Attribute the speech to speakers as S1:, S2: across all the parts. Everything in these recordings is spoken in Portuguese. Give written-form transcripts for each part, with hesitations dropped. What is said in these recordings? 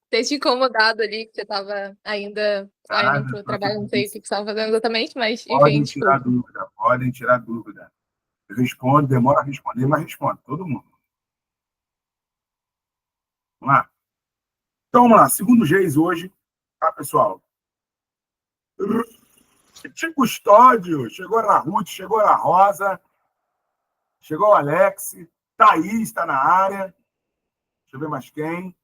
S1: ter te incomodado ali, que você estava ainda saindo para o trabalho, não sei o que você estava fazendo exatamente, mas enfim,
S2: Podem tirar
S1: desculpa.
S2: dúvida, podem tirar dúvida. Eu respondo, demora a responder, mas respondo, todo mundo. Vamos lá? Então, vamos lá. Segundo Geis hoje, tá, pessoal? Tim Custódio, chegou a Ruth, chegou a Rosa, chegou o Alex, Thaís está na área. Deixa eu ver mais quem.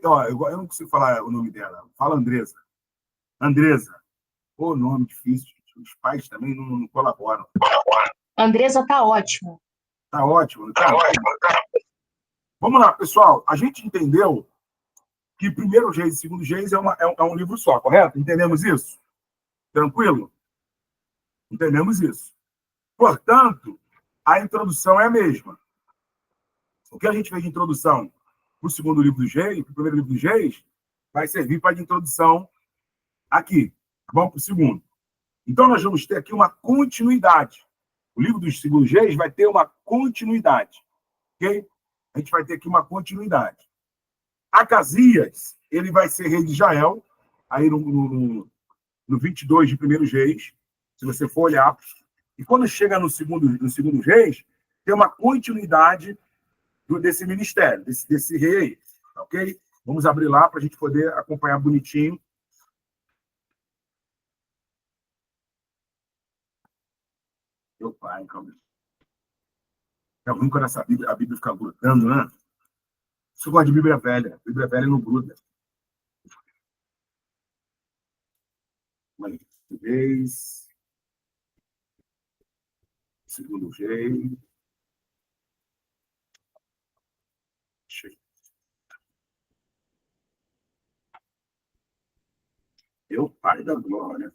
S2: Ó, eu não consigo falar o nome dela. Fala Andresa. Andresa. Pô, nome difícil. Os pais também não colaboram.
S3: Andresa tá ótimo.
S2: Tá ótimo, não tá? Vamos lá, pessoal. A gente entendeu que primeiro Geis e segundo Geis é um livro só, correto? Entendemos isso? Tranquilo? Entendemos isso. Portanto, a introdução é a mesma. O que a gente fez de introdução para o segundo livro do Geis, para o primeiro livro do Geis, vai servir para a introdução aqui. Vamos para o segundo. Então, nós vamos ter aqui uma continuidade. O livro dos segundo Geis vai ter uma continuidade. Ok? A gente vai ter aqui uma continuidade. Acasias, ele vai ser rei de Israel, aí no 22 de primeiro Reis, se você for olhar. E quando chega no segundo Reis, tem uma continuidade desse ministério, desse rei aí. Ok? Vamos abrir lá para a gente poder acompanhar bonitinho. Meu pai, calma. É ruim quando a Bíblia fica grudando, né? Isso eu gosto de Bíblia velha. Bíblia velha não gruda. Reis. Segundo Reis. Meu pai da glória.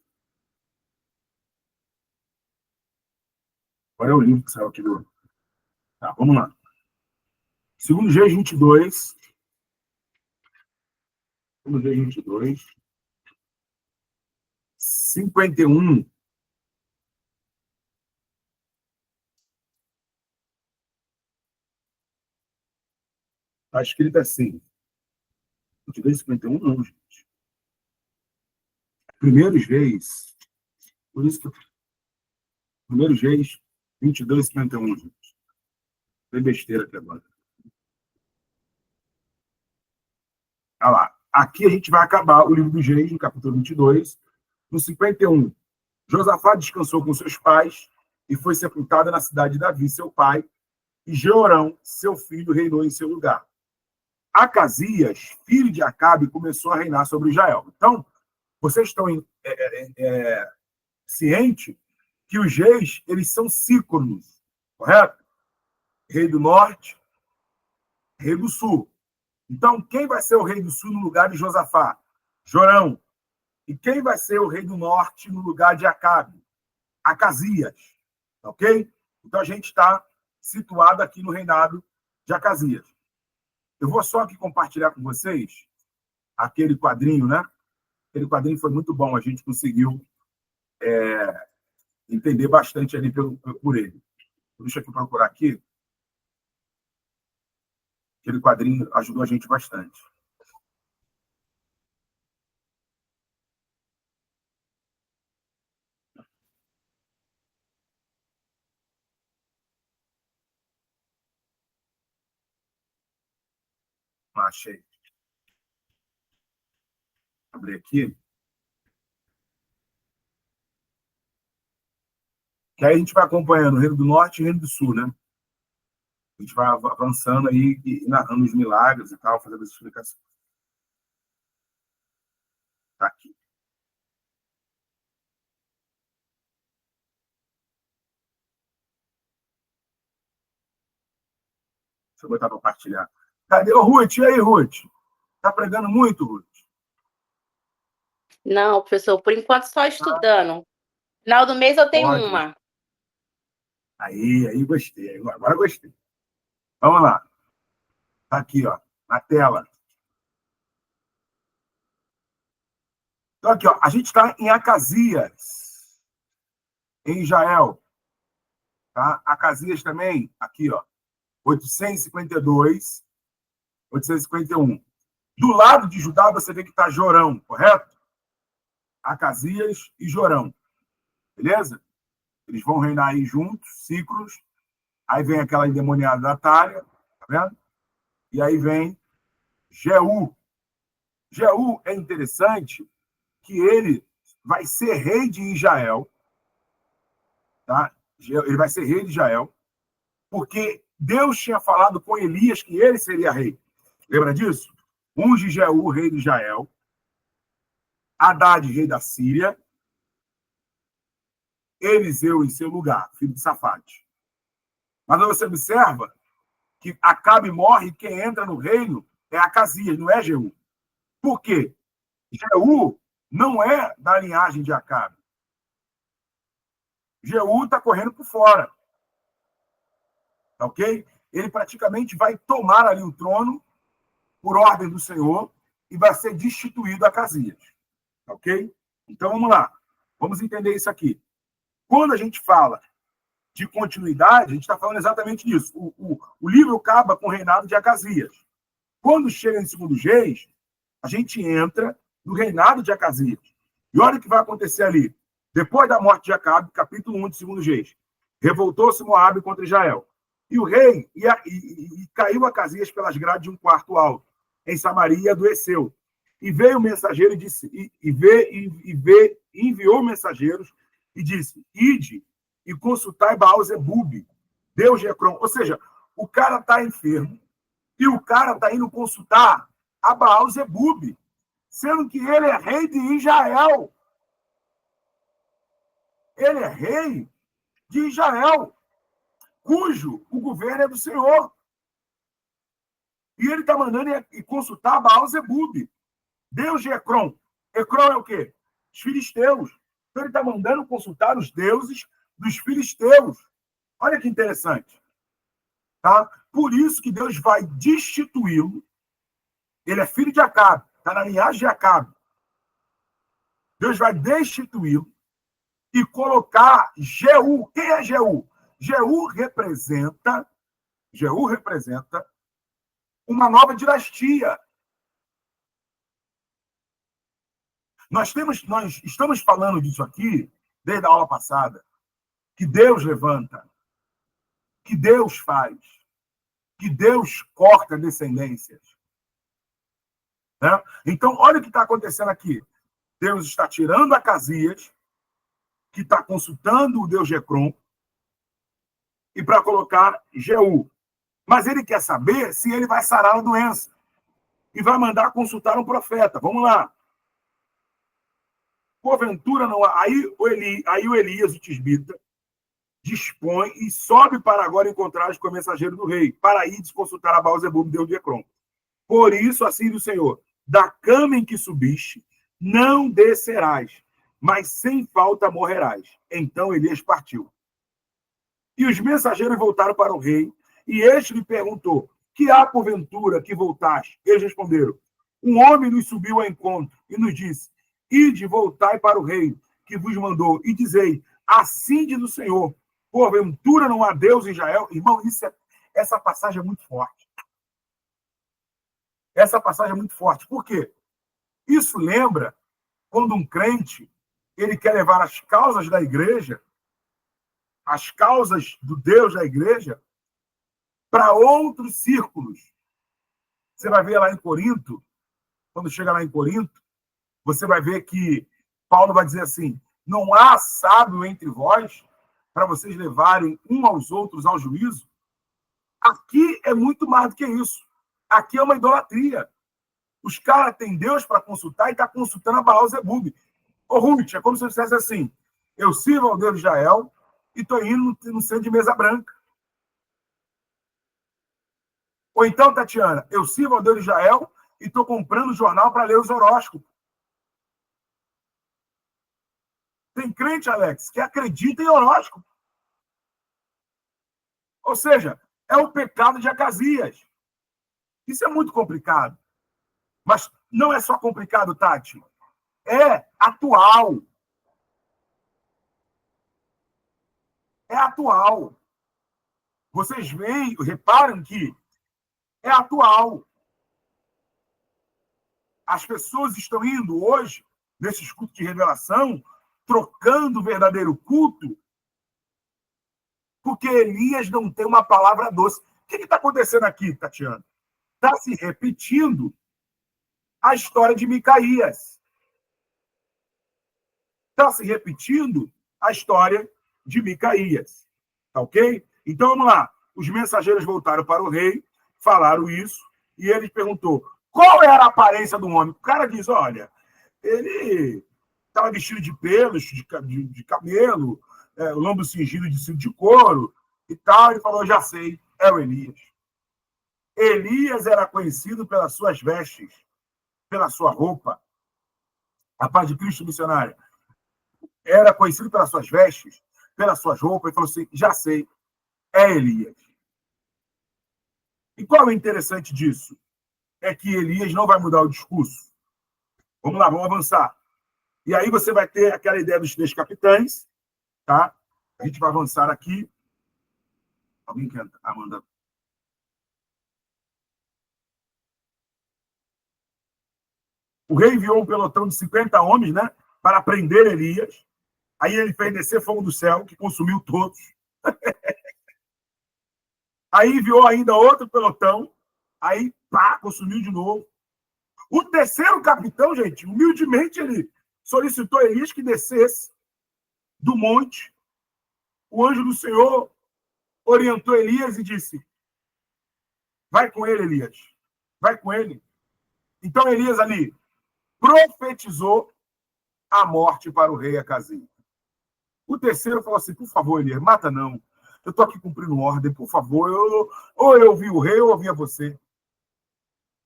S2: Agora é o livro que saiu aqui do. Tá, vamos lá. Segundo Reis 22. Segundo Reis 22. 51. Está escrito assim. 22, 51, não, gente. Primeiros Reis. Por isso que. Primeiros Reis 22, 51, gente. Tem besteira aqui agora. Olha lá. Aqui a gente vai acabar o livro dos Reis, no capítulo 22, no 51. Josafá descansou com seus pais e foi sepultado na cidade de Davi, seu pai, e Jeorão, seu filho, reinou em seu lugar. Acasias, filho de Acabe, começou a reinar sobre Israel. Então, vocês estão cientes que os reis, eles são síncronos, correto? Rei do norte, rei do sul. Então, quem vai ser o rei do sul no lugar de Josafá? Jorão. E quem vai ser o rei do norte no lugar de Acabe? Acasias. Ok? Então, a gente está situado aqui no reinado de Acasias. Eu vou só aqui compartilhar com vocês aquele quadrinho, né? Aquele quadrinho foi muito bom, a gente conseguiu entender bastante ali por ele. Deixa eu procurar aqui. Aquele quadrinho ajudou a gente bastante. Achei. Abri aqui. Que aí a gente vai acompanhando o Reino do Norte e o Reino do Sul, né? A gente vai avançando aí e narrando os milagres e tal, fazendo as explicações. Tá aqui. Deixa eu botar para compartilhar. Cadê o Ruth? E aí, Ruth? Tá pregando muito, Ruth?
S3: Não, professor, por enquanto só estudando. Final do mês eu tenho
S2: Pode.
S3: uma.
S2: Aí gostei. Agora gostei. Vamos lá. Tá aqui, ó, na tela. Então, aqui, ó, a gente está em Acasias, em Israel. Tá? Acasias também, aqui, ó, 852, 851. Do lado de Judá, você vê que está Jorão, correto? Acasias e Jorão. Beleza? Eles vão reinar aí juntos, ciclos. Aí vem aquela endemoniada da Atalha, tá vendo? E aí vem Jeú. Jeú é interessante que ele vai ser rei de Israel, tá? Ele vai ser rei de Israel, porque Deus tinha falado com Elias que ele seria rei. Lembra disso? Unge Jeú, rei de Israel, Haddad, rei da Síria, Eliseu em seu lugar, filho de Safate. Mas você observa que Acabe morre e quem entra no reino é Acasias, não é Jeú. Por quê? Jeú não é da linhagem de Acabe. Jeú está correndo por fora. Tá ok? Ele praticamente vai tomar ali o trono por ordem do Senhor e vai ser destituído Acasias. Tá ok? Então vamos lá. Vamos entender isso aqui. Quando a gente fala de continuidade, a gente está falando exatamente disso. O livro acaba com o reinado de Acasias. Quando chega em 2 Reis, a gente entra no reinado de Acasias. E olha o que vai acontecer ali. Depois da morte de Acabe, capítulo 1 de 2 Reis. Revoltou-se Moabe contra Israel. E o rei e caiu Acasias pelas grades de um quarto alto, em Samaria, e adoeceu. E veio o mensageiro e disse, enviou mensageiros e disse: Ide e consultai Baal-Zebub, Deus de Ecrom. Ou seja, o cara está enfermo e o cara está indo consultar a Baal-Zebub, sendo que ele é rei de Israel. Ele é rei de Israel, cujo o governo é do Senhor. E ele está mandando ir consultar Baal-Zebub, Deus de Ecrom. Ecrom é o quê? Os filisteus. Então ele está mandando consultar os deuses dos filisteus. Olha que interessante. Tá? Por isso que Deus vai destituí-lo. Ele é filho de Acabe, está na linhagem de Acabe. Deus vai destituí-lo e colocar Jeú. Quem é Jeú? Jeú representa uma nova dinastia. Nós estamos falando disso aqui desde a aula passada, que Deus levanta, que Deus faz, que Deus corta descendências. Né? Então, olha o que está acontecendo aqui. Deus está tirando Acasias, que está consultando o Deus de Ecrom, e para colocar Jeú. Mas ele quer saber se ele vai sarar a doença. E vai mandar consultar um profeta. Vamos lá. Porventura não há. Aí o Elias, o tisbita, dispõe e sobe para agora encontrar com o mensageiro do rei, para ir consultar a Baal-Zebub, Deus de Ecrom. Por isso, assim diz o Senhor, da cama em que subiste, não descerás, mas sem falta morrerás. Então Elias partiu. E os mensageiros voltaram para o rei, e este lhe perguntou: que há porventura que voltaste? Eles responderam: um homem nos subiu ao encontro e nos disse: ide, voltai para o rei que vos mandou, e dizei: assim diz o Senhor, porventura não há Deus em Israel? Irmão, essa passagem é muito forte. Essa passagem é muito forte. Por quê? Isso lembra quando um crente ele quer levar as causas da igreja, as causas do Deus da igreja, para outros círculos. Você vai ver lá em Corinto, quando chega lá em Corinto, você vai ver que Paulo vai dizer assim: não há sábio entre vós para vocês levarem um aos outros ao juízo. Aqui é muito mais do que isso. Aqui é uma idolatria. Os caras têm Deus para consultar e está consultando a Baal-Zebub. Ô, Ruth, é como se eu dissesse assim: eu sirvo ao Deus de Israel e estou indo no centro de mesa branca. Ou então, Tatiana, eu sirvo ao Deus de Israel e estou comprando jornal para ler os horóscopos. Tem crente, Alex, que acredita em horóscopo. Ou seja, é o pecado de Acasias. Isso é muito complicado. Mas não é só complicado, Tati. É atual. É atual. Vocês veem, reparam que é atual. As pessoas estão indo hoje, nesses cultos de revelação, trocando o verdadeiro culto, porque Elias não tem uma palavra doce. O que está acontecendo aqui, Tatiana? Está se repetindo a história de Micaías. Está se repetindo a história de Micaías. Tá ok? Então, vamos lá. Os mensageiros voltaram para o rei, falaram isso, e ele perguntou qual era a aparência do homem. O cara diz, olha, ele estava vestido de pelos, de camelo, o lombo cingido de cinto de couro e tal. Ele falou, já sei, é o Elias. Elias era conhecido pelas suas vestes, pela sua roupa. A paz de Cristo missionária. Era conhecido pelas suas vestes, pelas suas roupas. Ele falou assim, já sei, é Elias. E qual é o interessante disso? É que Elias não vai mudar o discurso. Vamos lá, vamos avançar. E aí você vai ter aquela ideia dos 3 capitães, tá? A gente vai avançar aqui. Alguém quer, Amanda? O rei enviou um pelotão de 50 homens, né? Para prender Elias. Aí ele fez descer fogo do céu, que consumiu todos. Aí enviou ainda outro pelotão. Aí, pá, consumiu de novo. O terceiro capitão, gente, humildemente, ele solicitou a Elias que descesse do monte. O anjo do Senhor orientou Elias e disse, vai com ele, Elias. Vai com ele. Então, Elias ali profetizou a morte para o rei Acazias. O terceiro falou assim, por favor, Elias, mata não. Eu estou aqui cumprindo ordem, por favor. Ou eu ouvi o rei ou eu ouvia você.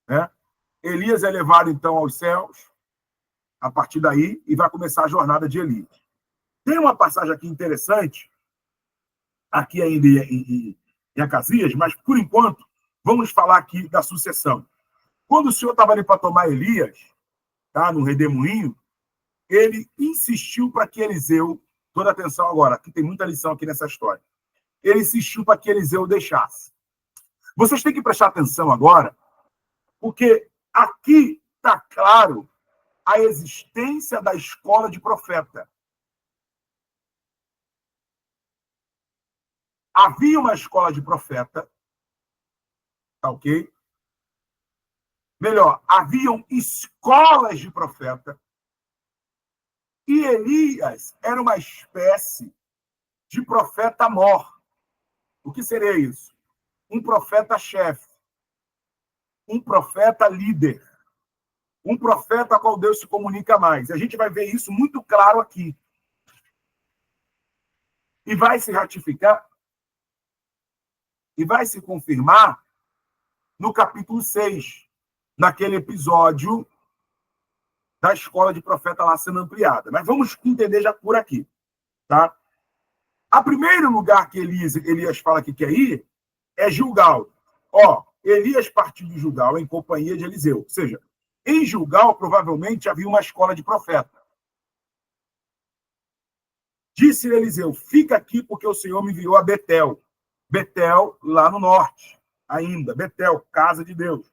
S2: Né? Elias é levado, então, aos céus, a partir daí, e vai começar a jornada de Elias. Tem uma passagem aqui interessante, aqui ainda em Acazias, mas, por enquanto, vamos falar aqui da sucessão. Quando o Senhor estava ali para tomar Elias, tá, no redemoinho, ele insistiu para que Eliseu, toda atenção agora, aqui tem muita lição aqui nessa história, ele insistiu para que Eliseu deixasse. Vocês têm que prestar atenção agora, porque aqui está claro a existência da escola de profeta. Havia uma escola de profeta, tá ok? Melhor, haviam escolas de profeta, e Elias era uma espécie de profeta-mor. O que seria isso? Um profeta-chefe, um profeta-líder, um profeta a qual Deus se comunica mais. A gente vai ver isso muito claro aqui. E vai se ratificar, e vai se confirmar no capítulo 6, naquele episódio da escola de profeta lá sendo ampliada. Mas vamos entender já por aqui. Tá? A primeiro lugar que Elias fala que quer ir é Gilgal. Ó, Elias partiu de Gilgal em companhia de Eliseu. Ou seja, em Gilgal provavelmente havia uma escola de profeta. Disse Eliseu, fica aqui porque o Senhor me enviou a Betel. Betel, lá no norte, ainda. Betel, casa de Deus.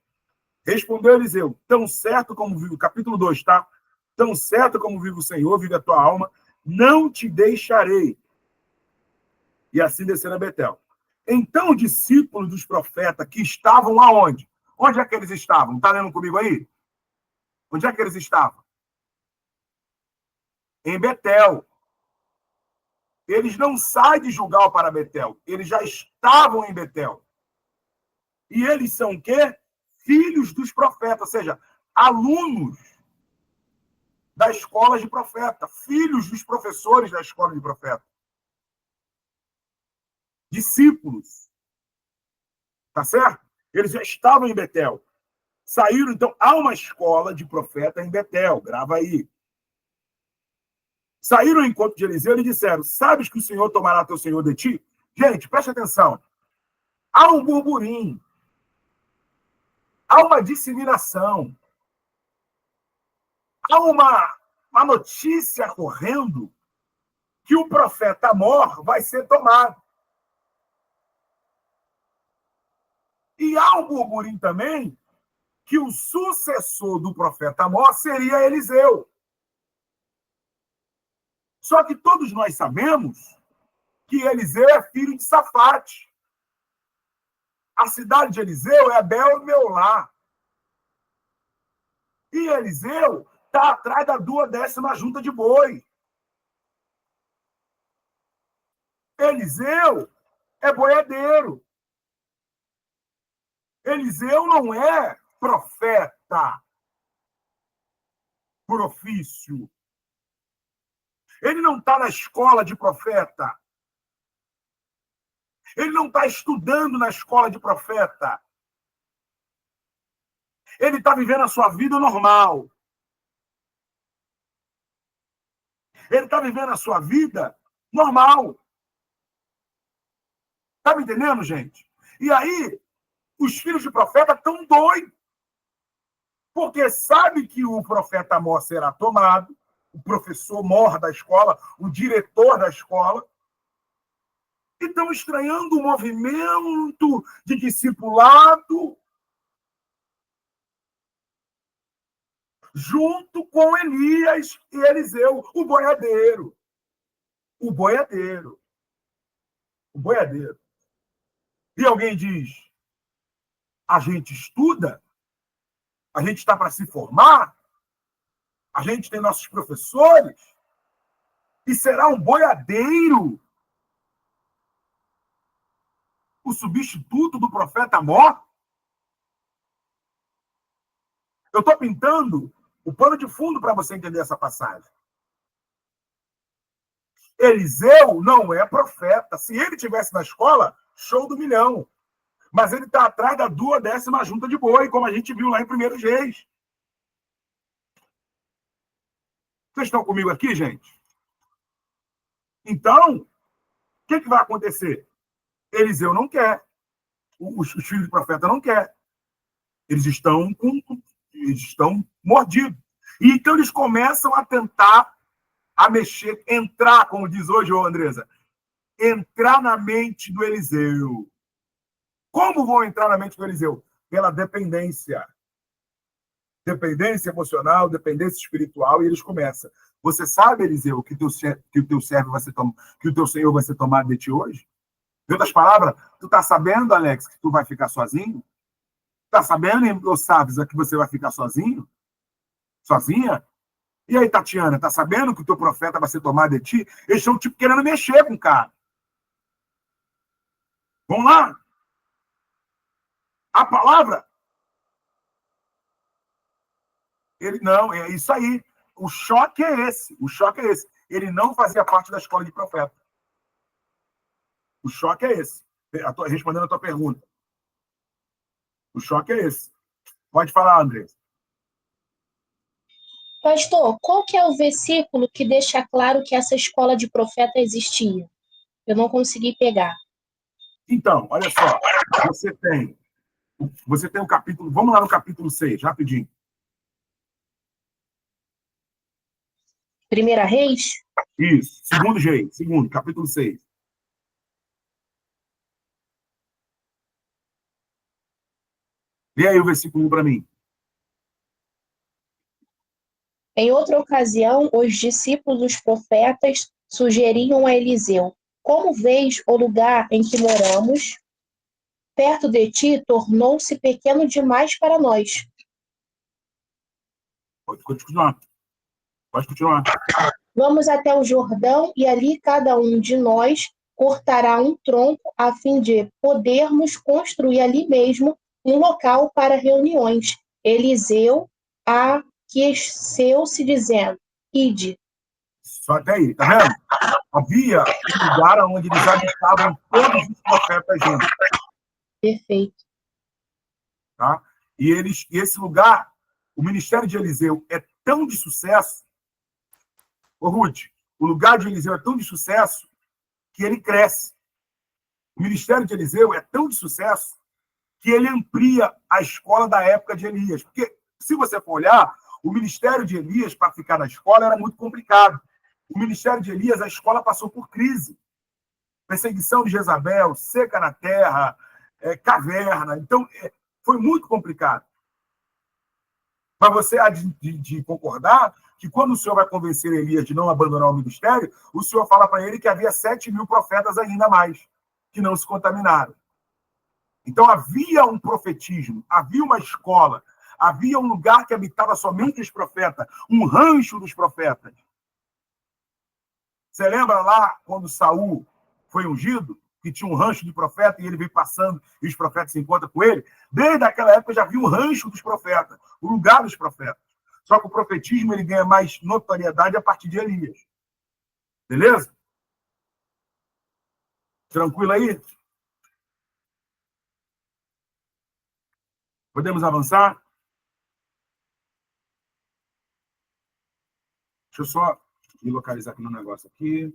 S2: Respondeu Eliseu, tão certo como vive, capítulo 2, tá? Tão certo como vive o Senhor, vive a tua alma, não te deixarei. E assim desceram a Betel. Então, os discípulos dos profetas que estavam aonde? Onde é que eles estavam? Está lendo comigo aí? Onde é que eles estavam? Em Betel. Eles não saem de Gilgal para Betel. Eles já estavam em Betel. E eles são o quê? Filhos dos profetas, ou seja, alunos da escola de profeta, filhos dos professores da escola de profeta. Discípulos. Tá certo? Eles já estavam em Betel. Saíram, então, há uma escola de profeta em Betel, grava aí. Saíram ao encontro de Eliseu e disseram, sabes que o Senhor tomará teu Senhor de ti? Gente, preste atenção. Há um burburinho. Há uma disseminação. Há uma notícia correndo que o profeta Amor vai ser tomado. E há um burburinho também que o sucessor do profeta Amós seria Eliseu. Só que todos nós sabemos que Eliseu é filho de Safate. A cidade de Eliseu é Bel-Meolá. E Eliseu está atrás da 12ª junta de boi. Eliseu é boiadeiro. Eliseu não é profeta por ofício. Ele não está na escola de profeta. Ele não está estudando na escola de profeta. Ele está vivendo a sua vida normal. Ele está vivendo a sua vida normal. Está me entendendo, gente? E aí, os filhos de profeta estão doidos. Porque sabe que o profeta Amós será tomado, o professor mor da escola, o diretor da escola, e estão estranhando o movimento de discipulado junto com Elias e Eliseu, o boiadeiro. O boiadeiro. O boiadeiro. E alguém diz, a gente estuda, a gente está para se formar, a gente tem nossos professores, e será um boiadeiro o substituto do profeta Amós? Eu estou pintando o pano de fundo para você entender essa passagem. Eliseu não é profeta. Se ele estivesse na escola, show do milhão. Mas ele está atrás da 12ª junta de boi, como a gente viu lá em 1 Reis. Vocês estão comigo aqui, gente? Então, o que vai acontecer? Eliseu não quer. Os filhos do profeta não querem. Eles estão mordidos. E então eles começam a tentar a mexer, entrar, como diz hoje, Andresa, entrar na mente do Eliseu. Como vão entrar na mente do Eliseu? Pela dependência. Dependência emocional, dependência espiritual, e eles começam. Você sabe, Eliseu, que o teu servo vai ser que o teu Senhor vai ser tomado de ti hoje? Em outras palavras, tu está sabendo, Alex, que tu vai ficar sozinho? Está sabendo, ou sabes, que você vai ficar sozinho? Sozinha? E aí, Tatiana, está sabendo que o teu profeta vai ser tomado de ti? Eles estão, tipo, querendo mexer com o cara. Vamos lá? A palavra? Ele não, é isso aí. O choque é esse. O choque é esse. Ele não fazia parte da escola de profeta. O choque é esse. Respondendo a tua pergunta. O choque é esse. Pode falar, André.
S4: Pastor, qual que é o versículo que deixa claro que essa escola de profeta existia? Eu não consegui pegar.
S2: Então, olha só. Você tem o capítulo... Vamos lá no capítulo 6, rapidinho.
S4: 1 Reis?
S2: Isso. 2 Reis. Capítulo 6. Lê aí o versículo para mim.
S4: Em outra ocasião, os discípulos dos profetas sugeriam a Eliseu: como vês o lugar em que moramos, perto de ti, tornou-se pequeno demais para nós.
S2: Pode continuar.
S4: Vamos até o Jordão e ali cada um de nós cortará um tronco a fim de podermos construir ali mesmo um local para reuniões. Eliseu aqueceu-se dizendo: ide.
S2: Só até aí, tá vendo? Havia um lugar onde eles habitavam todos os profetas juntos.
S4: Perfeito.
S2: Tá? E esse lugar, o ministério de Eliseu é tão de sucesso. Ô, Ruth, o lugar de Eliseu é tão de sucesso que ele cresce. O ministério de Eliseu é tão de sucesso que ele amplia a escola da época de Elias. Porque, se você for olhar, o ministério de Elias, para ficar na escola, era muito complicado. O ministério de Elias, a escola passou por crise. Perseguição de Jezabel, seca na terra, caverna. Então, foi muito complicado. Mas você há de concordar que quando o Senhor vai convencer Elias de não abandonar o ministério, o Senhor fala para ele que havia 7.000 profetas ainda mais, que não se contaminaram. Então havia um profetismo, havia uma escola, havia um lugar que habitava somente os profetas, um rancho dos profetas. Você lembra lá quando Saul foi ungido, que tinha um rancho de profeta e ele veio passando e os profetas se encontram com ele? Desde aquela época já havia um rancho dos profetas, o lugar dos profetas. Só que o profetismo ele ganha mais notoriedade a partir de Elias. Beleza? Tranquilo aí? Podemos avançar? Deixa eu só me localizar aqui no negócio aqui.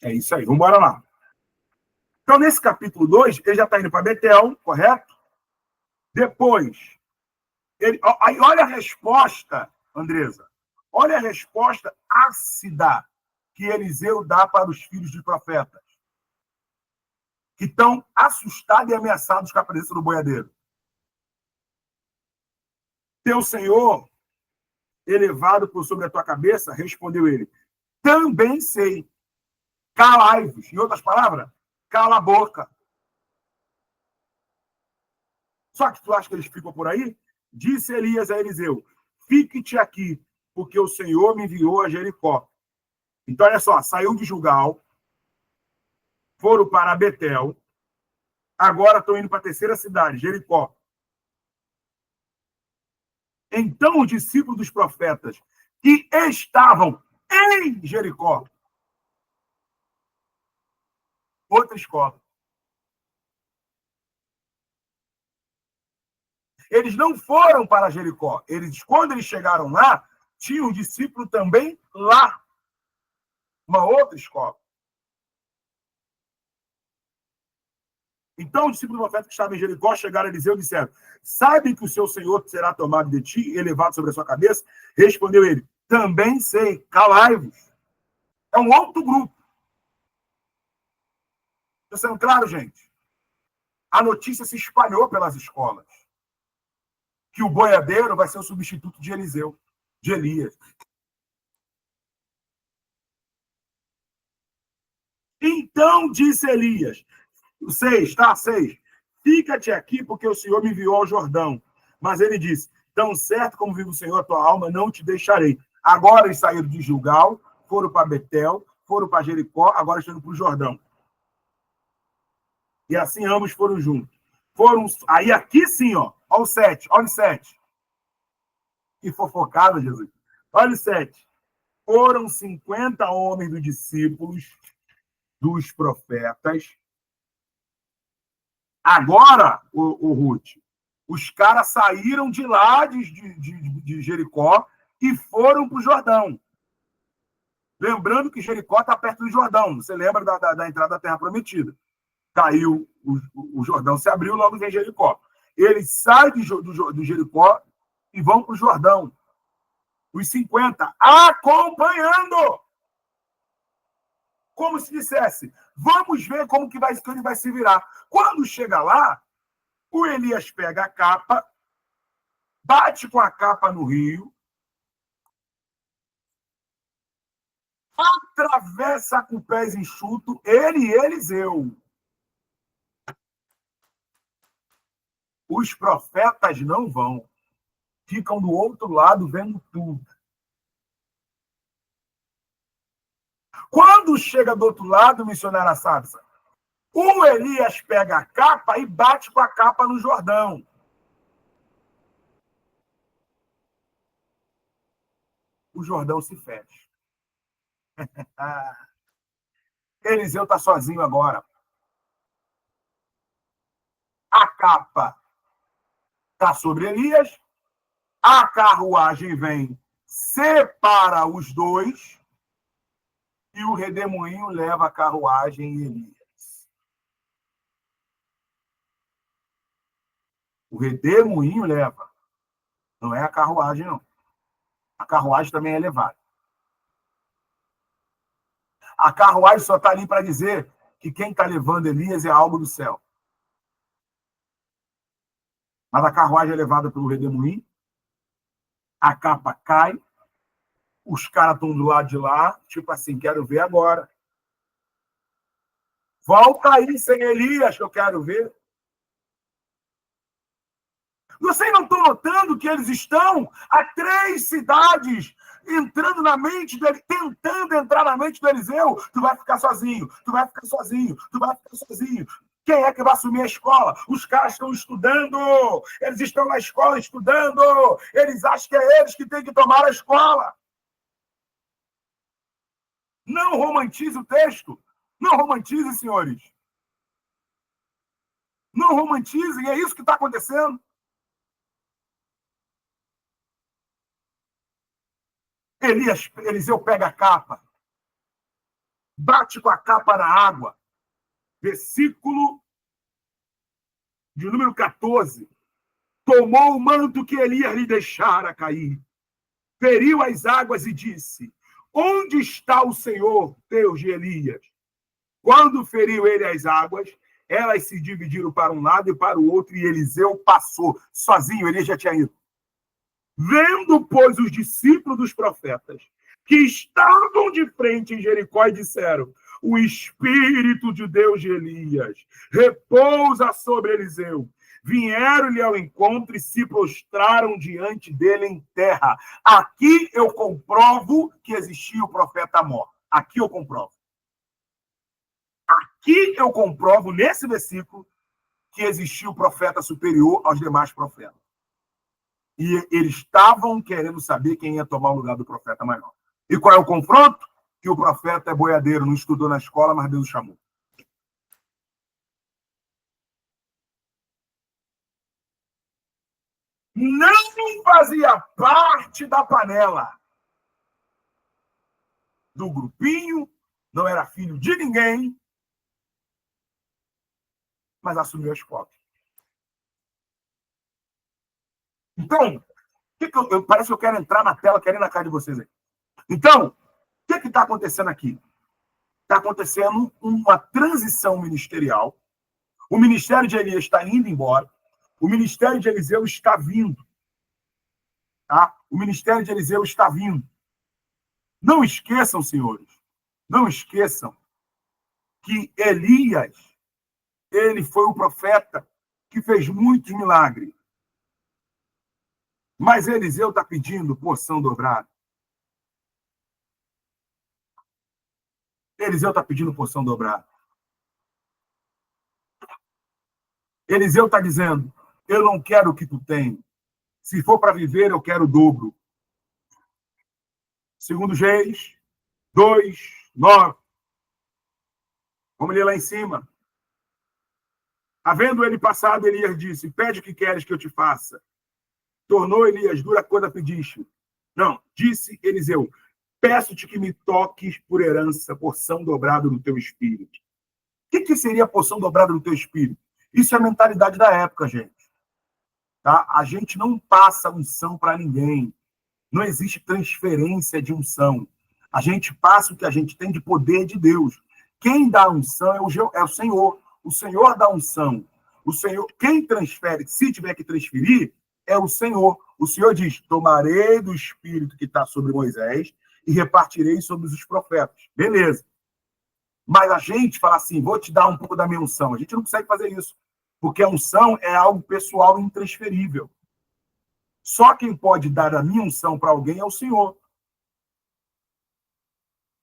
S2: É isso aí, vamos embora lá. Então, nesse capítulo 2, ele já está indo para Betel, correto? Depois, aí olha a resposta, Andresa. Olha a resposta ácida que Eliseu dá para os filhos de profetas, que estão assustados e ameaçados com a presença do boiadeiro. Teu Senhor, elevado por sobre a tua cabeça, respondeu ele, também sei. Calai-vos. Em outras palavras, cala a boca. Só que tu acha que eles ficam por aí? Disse Elias a Eliseu, fique-te aqui, porque o Senhor me enviou a Jericó. Então, olha só, saiu de Gilgal, foram para Betel, agora estão indo para a terceira cidade, Jericó. Então, os discípulos dos profetas que estavam em Jericó, outra escola. Eles não foram para Jericó. Quando eles chegaram lá, tinha um discípulo também lá. Uma outra escola. Então, os discípulos do profeta que estavam em Jericó chegaram a Eliseu e disseram, sabe que o seu Senhor será tomado de ti e elevado sobre a sua cabeça? Respondeu ele, também sei, calai-vos. É um outro grupo. Está sendo claro, gente? A notícia se espalhou pelas escolas. Que o boiadeiro vai ser o substituto de Eliseu, de Elias. Então disse Elias, 6, tá? 6. Fica-te aqui, porque o Senhor me enviou ao Jordão. Mas ele disse, tão certo como vive o Senhor, a tua alma, não te deixarei. Agora eles saíram de Gilgal, foram para Betel, foram para Jericó, agora estão indo para o Jordão. E assim ambos foram juntos. Aí aqui sim, ó. Olha o 7, olha o 7. Que fofocada, Jesus. Olha o 7. Foram 50 homens dos discípulos dos profetas. Agora, o Ruth, os caras saíram de lá de Jericó e foram para o Jordão. Lembrando que Jericó está perto do Jordão. Você lembra da entrada da Terra Prometida. Caiu, o Jordão se abriu, logo vem Jericó. Eles saem do Jericó e vão para o Jordão. Os 50, acompanhando. Como se dissesse, vamos ver como que ele vai se virar. Quando chega lá, o Elias pega a capa, bate com a capa no rio, atravessa com pés enxutos, ele e Eliseu. Os profetas não vão. Ficam do outro lado vendo tudo. Quando chega do outro lado, missionária Sábia, o Elias pega a capa e bate com a capa no Jordão. O Jordão se fecha. Eliseu está sozinho agora. A capa está sobre Elias. A carruagem vem, separa os dois. E o redemoinho leva a carruagem e Elias. O redemoinho leva. Não é a carruagem, não. A carruagem também é levada. A carruagem só está ali para dizer que quem está levando Elias é algo do céu. Mas a carruagem é levada pelo redemoinho, a capa cai, os caras estão do lado de lá, tipo assim, quero ver agora. Volta aí sem Elias, que eu quero ver. Vocês não estão notando que eles estão a 3 cidades entrando na mente dele, tentando entrar na mente do Eliseu? Tu vai ficar sozinho, tu vai ficar sozinho, tu vai ficar sozinho. Quem é que vai assumir a escola? Os caras estão estudando, eles estão na escola estudando, eles acham que é eles que têm que tomar a escola. Não romantize o texto, não romantize, senhores. Não romantizem, é isso que está acontecendo. Eliseu pega a capa, bate com a capa na água. Versículo de número 14. Tomou o manto que Elias lhe deixara cair, feriu as águas e disse: onde está o Senhor, Deus de Elias? Quando feriu ele as águas, elas se dividiram para um lado e para o outro, e Eliseu passou sozinho. Elias já tinha ido. Vendo, pois, os discípulos dos profetas que estavam de frente em Jericó e disseram: o Espírito de Deus de Elias repousa sobre Eliseu. Vieram-lhe ao encontro e se prostraram diante dele em terra. Aqui eu comprovo que existia o profeta Amós. Aqui eu comprovo. Aqui eu comprovo, nesse versículo, que existia o profeta superior aos demais profetas. E eles estavam querendo saber quem ia tomar o lugar do profeta maior. E qual é o confronto? Que o profeta é boiadeiro, não estudou na escola, mas Deus o chamou. Não fazia parte da panela do grupinho, não era filho de ninguém, mas assumiu a escola. Então, parece que eu quero entrar na tela, quero ir na cara de vocês aí. Então, o que está acontecendo aqui? Está acontecendo uma transição ministerial. O ministério de Elias está indo embora. O ministério de Eliseu está vindo. Tá? O ministério de Eliseu está vindo. Não esqueçam, senhores, não esqueçam que Elias, ele foi o profeta que fez muitos milagres. Mas Eliseu está pedindo porção dobrada. Eliseu está pedindo porção dobrada. Eliseu está dizendo: eu não quero o que tu tem. Se for para viver, eu quero o dobro. 2 Reis 2, 9. Vamos ler lá em cima. Havendo ele passado, Elias disse: pede o que queres que eu te faça. Tornou Elias: dura coisa pediste. Não, disse Eliseu: peço-te que me toques por herança, porção dobrada do teu espírito. O que seria a porção dobrada do teu espírito? Isso é a mentalidade da época, gente. Tá? A gente não passa unção para ninguém. Não existe transferência de unção. A gente passa o que a gente tem de poder de Deus. Quem dá unção é o Senhor. O Senhor dá unção. O Senhor, quem transfere, se tiver que transferir, é o Senhor. O Senhor diz: tomarei do espírito que está sobre Moisés e repartirei sobre os profetas. Beleza. Mas a gente fala assim: vou te dar um pouco da minha unção. A gente não consegue fazer isso. Porque a unção é algo pessoal e intransferível. Só quem pode dar a minha unção para alguém é o Senhor.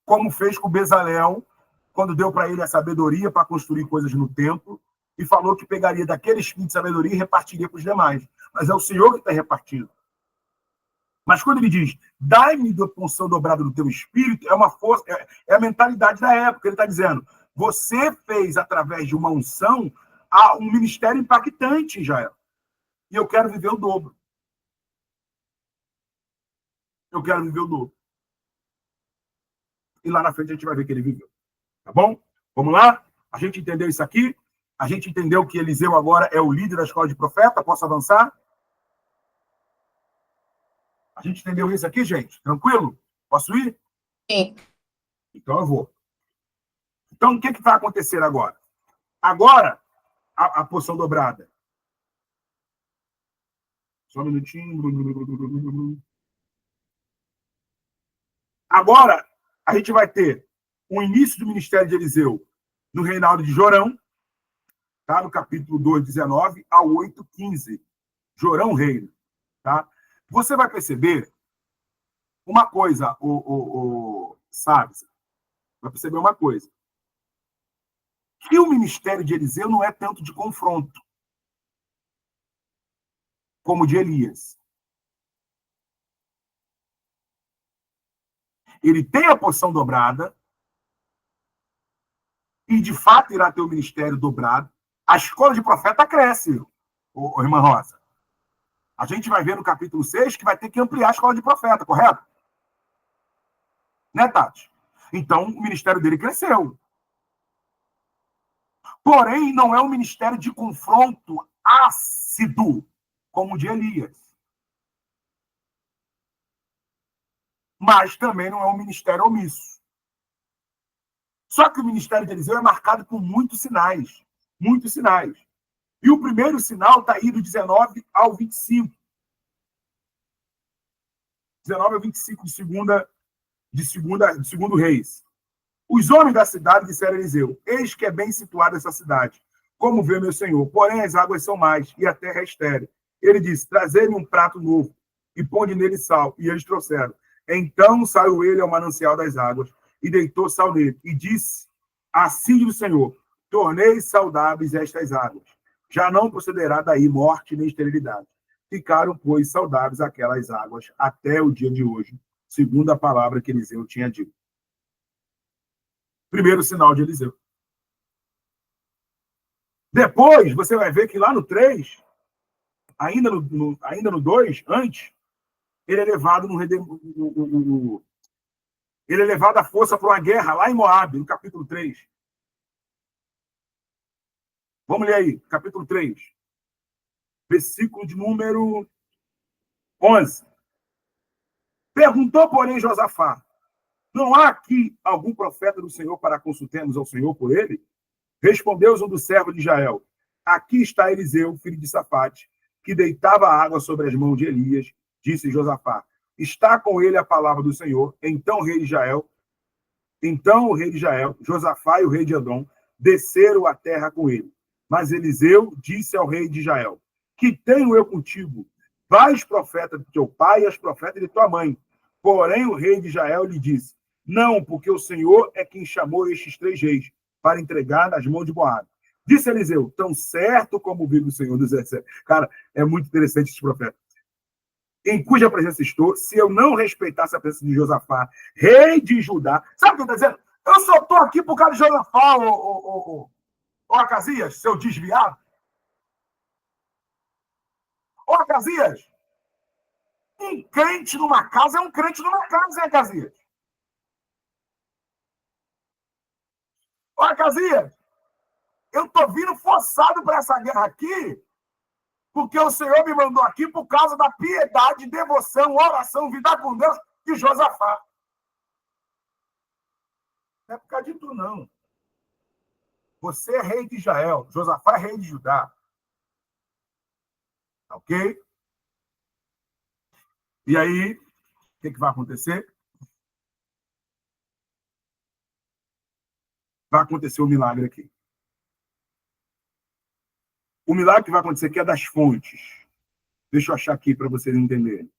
S2: Como fez com Bezalel, quando deu para ele a sabedoria para construir coisas no templo, e falou que pegaria daquele espírito de sabedoria e repartiria para os demais. Mas é o Senhor que está repartindo. Mas quando ele diz: dai-me a porção dobrada do teu espírito, é uma força, é a mentalidade da época. Ele está dizendo: você fez, através de uma unção, um ministério impactante, Israel. E eu quero viver o dobro. Eu quero viver o dobro. E lá na frente a gente vai ver que ele viveu. Tá bom? Vamos lá? A gente entendeu isso aqui? A gente entendeu que Eliseu agora é o líder da escola de profeta? Posso avançar? A gente entendeu isso aqui, gente? Tranquilo? Posso ir?
S1: Sim.
S2: Então eu vou. Então, o que vai acontecer agora? Agora, a porção dobrada. Só um minutinho. Agora, a gente vai ter o início do ministério de Eliseu no reinado de Jorão, tá? No capítulo 2, 19 ao 8, 15. Jorão reina. Tá? Você vai perceber uma coisa, sabe? Vai perceber uma coisa. Que o ministério de Eliseu não é tanto de confronto como o de Elias. Ele tem a porção dobrada e, de fato, irá ter o ministério dobrado. A escola de profeta cresce, irmã Rosa. A gente vai ver no capítulo 6 que vai ter que ampliar a escola de profeta, correto? Né, Tati? Então, o ministério dele cresceu. Porém, não é um ministério de confronto ácido, como o de Elias. Mas também não é um ministério omisso. Só que o ministério de Eliseu é marcado por muitos sinais. Muitos sinais. E o primeiro sinal está aí do 19 ao 25. 19 ao 25 de segundo Reis. Os homens da cidade disseram a Eliseu: eis que é bem situada essa cidade, como vê meu senhor, porém as águas são mais, e a terra é estéril. Ele disse: trazei-me um prato novo, e ponde nele sal. E eles trouxeram. Então saiu ele ao manancial das águas, e deitou sal nele, e disse: assim diz o Senhor, tornei saudáveis estas águas. Já não procederá daí morte nem esterilidade. Ficaram, pois, saudáveis aquelas águas até o dia de hoje, segundo a palavra que Eliseu tinha dito. Primeiro sinal de Eliseu. Depois, você vai ver que lá no 3, ainda no 2, antes, ele é levado ele é levado à força para uma guerra lá em Moabe, no capítulo 3. Vamos ler aí, capítulo 3. Versículo de número 11. Perguntou, porém, Josafá: não há aqui algum profeta do Senhor para consultarmos ao Senhor por ele? Respondeu-os um dos servos de Israel: aqui está Eliseu, filho de Safate, que deitava a água sobre as mãos de Elias. Disse Josafá: está com ele a palavra do Senhor. Então o rei de Israel, Josafá e o rei de Edom desceram a terra com ele. Mas Eliseu disse ao rei de Israel: que tenho eu contigo? Vais profeta de teu pai e as profetas de tua mãe. Porém o rei de Israel lhe disse: não, porque o Senhor é quem chamou estes 3 reis para entregar nas mãos de Moabe. Disse Eliseu: tão certo como vive o Senhor dos Exércitos. Cara, é muito interessante esse profeta. Em cuja presença estou, se eu não respeitasse a presença de Josafá, rei de Judá. Sabe o que eu estou dizendo? Eu só estou aqui por causa de Josafá, ô Acasias, seu desviado. Ô Acasias, um crente numa casa é um crente numa casa, hein, Acasias? Ô Acasias, eu estou vindo forçado para essa guerra aqui, porque o Senhor me mandou aqui por causa da piedade, devoção, oração, vida com Deus de Josafá. Não é por causa de tu, não. Você é rei de Israel, Josafá é rei de Judá. Ok? E aí, o que vai acontecer? Vai acontecer um milagre aqui. O milagre que vai acontecer aqui é das fontes. Deixa eu achar aqui para vocês entenderem.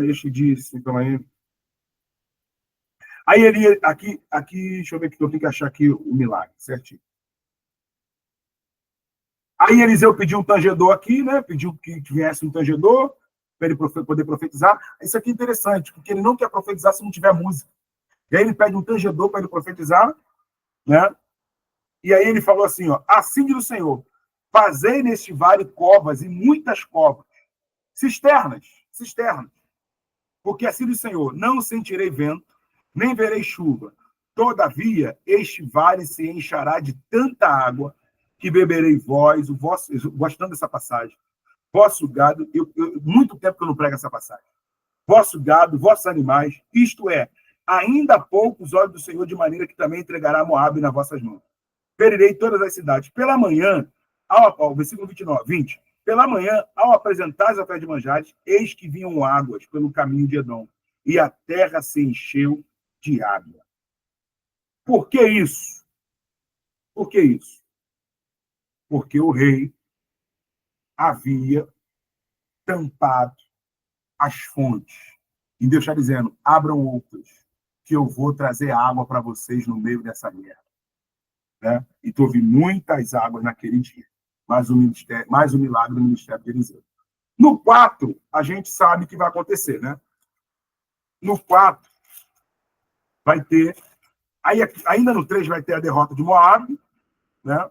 S2: Este disse, então aí. Aí ele, aqui, deixa eu ver que eu tenho que achar aqui o milagre, certinho. Aí Eliseu pediu um tangedor aqui, né? Pediu que viesse um tangedor para ele poder profetizar. Isso aqui é interessante, porque ele não quer profetizar se não tiver música. E aí ele pede um tangedor para ele profetizar, né? E aí ele falou assim, ó: assim diz o Senhor, fazei neste vale covas e muitas covas, cisternas, porque assim diz o Senhor, não sentirei vento, nem verei chuva. Todavia, este vale se enchará de tanta água que beberei vós, gostando dessa passagem, vosso gado, muito tempo que eu não prego essa passagem, vosso gado, vossos animais, isto é, ainda há pouco os olhos do Senhor, de maneira que também entregará Moabe nas vossas mãos. Ferirei todas as cidades. Pela manhã, versículo 29, 20. Pela manhã, ao apresentar as ofertas de manjares, eis que vinham águas pelo caminho de Edom, e a terra se encheu de água. Por que isso? Por que isso? Porque o rei havia tampado as fontes. E Deus está dizendo, abram outras, que eu vou trazer água para vocês no meio dessa guerra. Né? E houve muitas águas naquele dia. Mais um milagre no ministério de Eliseu. No 4, a gente sabe o que vai acontecer, né? No 4, vai ter... Aí, ainda no 3 vai ter a derrota de Moabe, né?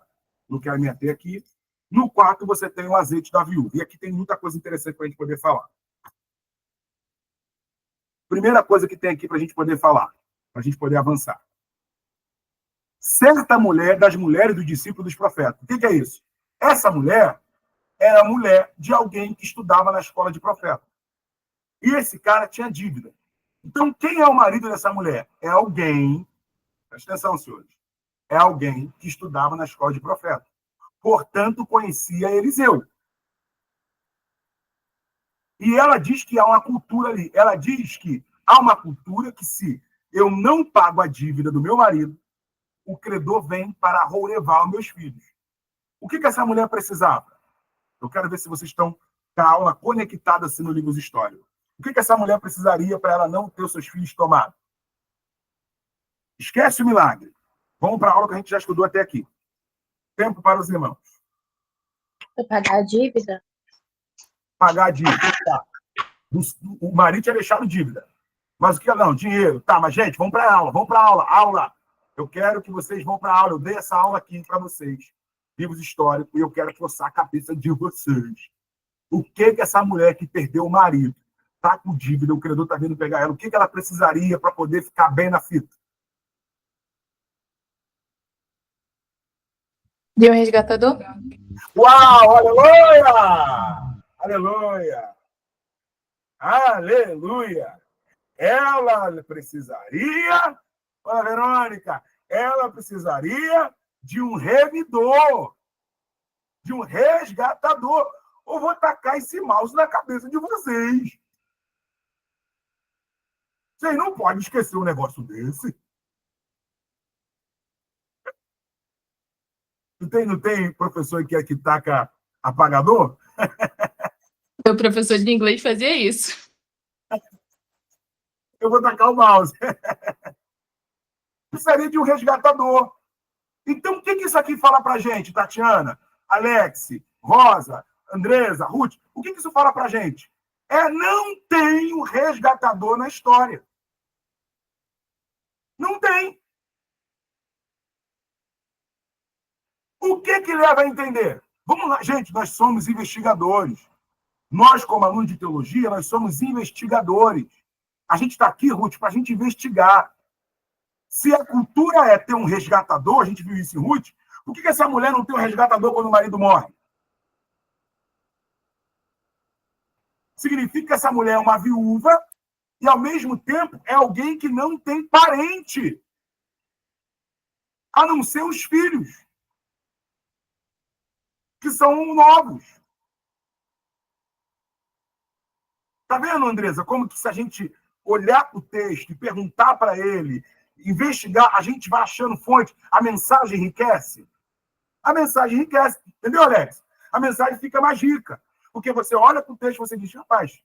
S2: Não quero me ater aqui. No 4, você tem o azeite da viúva. E aqui tem muita coisa interessante para a gente poder falar. Primeira coisa que tem aqui para a gente poder falar, para a gente poder avançar. Certa mulher, das mulheres dos discípulos dos profetas. O que é isso? Essa mulher era a mulher de alguém que estudava na escola de profeta. E esse cara tinha dívida. Então, quem é o marido dessa mulher? É alguém, presta atenção, senhores, é alguém que estudava na escola de profeta. Portanto, conhecia Eliseu. E ela diz que há uma cultura ali. Ela diz que há uma cultura que, se eu não pago a dívida do meu marido, o credor vem para levar os meus filhos. O que essa mulher precisava? Eu quero ver se vocês estão com a aula conectada assim no livro históricos. O que essa mulher precisaria para ela não ter os seus filhos tomados? Esquece o milagre. Vamos para a aula que a gente já estudou até aqui. Tempo para os irmãos.
S4: Para pagar a dívida?
S2: Pagar a dívida. Tá. O marido tinha deixado dívida. Mas o que? Não, dinheiro. Tá, mas gente, vamos para a aula. Vamos para a aula. Aula. Eu quero que vocês vão para a aula. Eu dei essa aula aqui para vocês. Livros históricos. E eu quero forçar a cabeça de vocês. O que essa mulher que perdeu o marido, tá com dívida, o credor tá vindo pegar ela, o que ela precisaria para poder ficar bem na fita?
S1: De um resgatador?
S2: Uau! Aleluia! Aleluia! Aleluia! Ela precisaria, olha, Verônica, ela precisaria de um revidor, de um resgatador. Ou vou tacar esse mouse na cabeça de vocês. Vocês não podem esquecer um negócio desse. Não tem professor que é que taca apagador?
S1: Meu professor de inglês fazia isso.
S2: Eu vou tacar o mouse. Precisaria de um resgatador. Então, o que isso aqui fala pra gente, Tatiana, Alex, Rosa, Andresa, Ruth? O que isso fala pra gente? Não tem um resgatador na história. Não tem. O que leva a entender? Vamos lá, gente, nós somos investigadores. Nós, como alunos de teologia, nós somos investigadores. A gente está aqui, Ruth, para a gente investigar. Se a cultura é ter um resgatador, a gente viu isso em Ruth, por que essa mulher não tem um resgatador quando o marido morre? Significa que essa mulher é uma viúva e, ao mesmo tempo, é alguém que não tem parente, a não ser os filhos, que são novos. Tá vendo, Andresa, como que se a gente olhar para o texto e perguntar para ele, investigar, a gente vai achando fonte, a mensagem enriquece? A mensagem enriquece. Entendeu, Alex? A mensagem fica mais rica. Porque você olha para o texto e você diz, rapaz,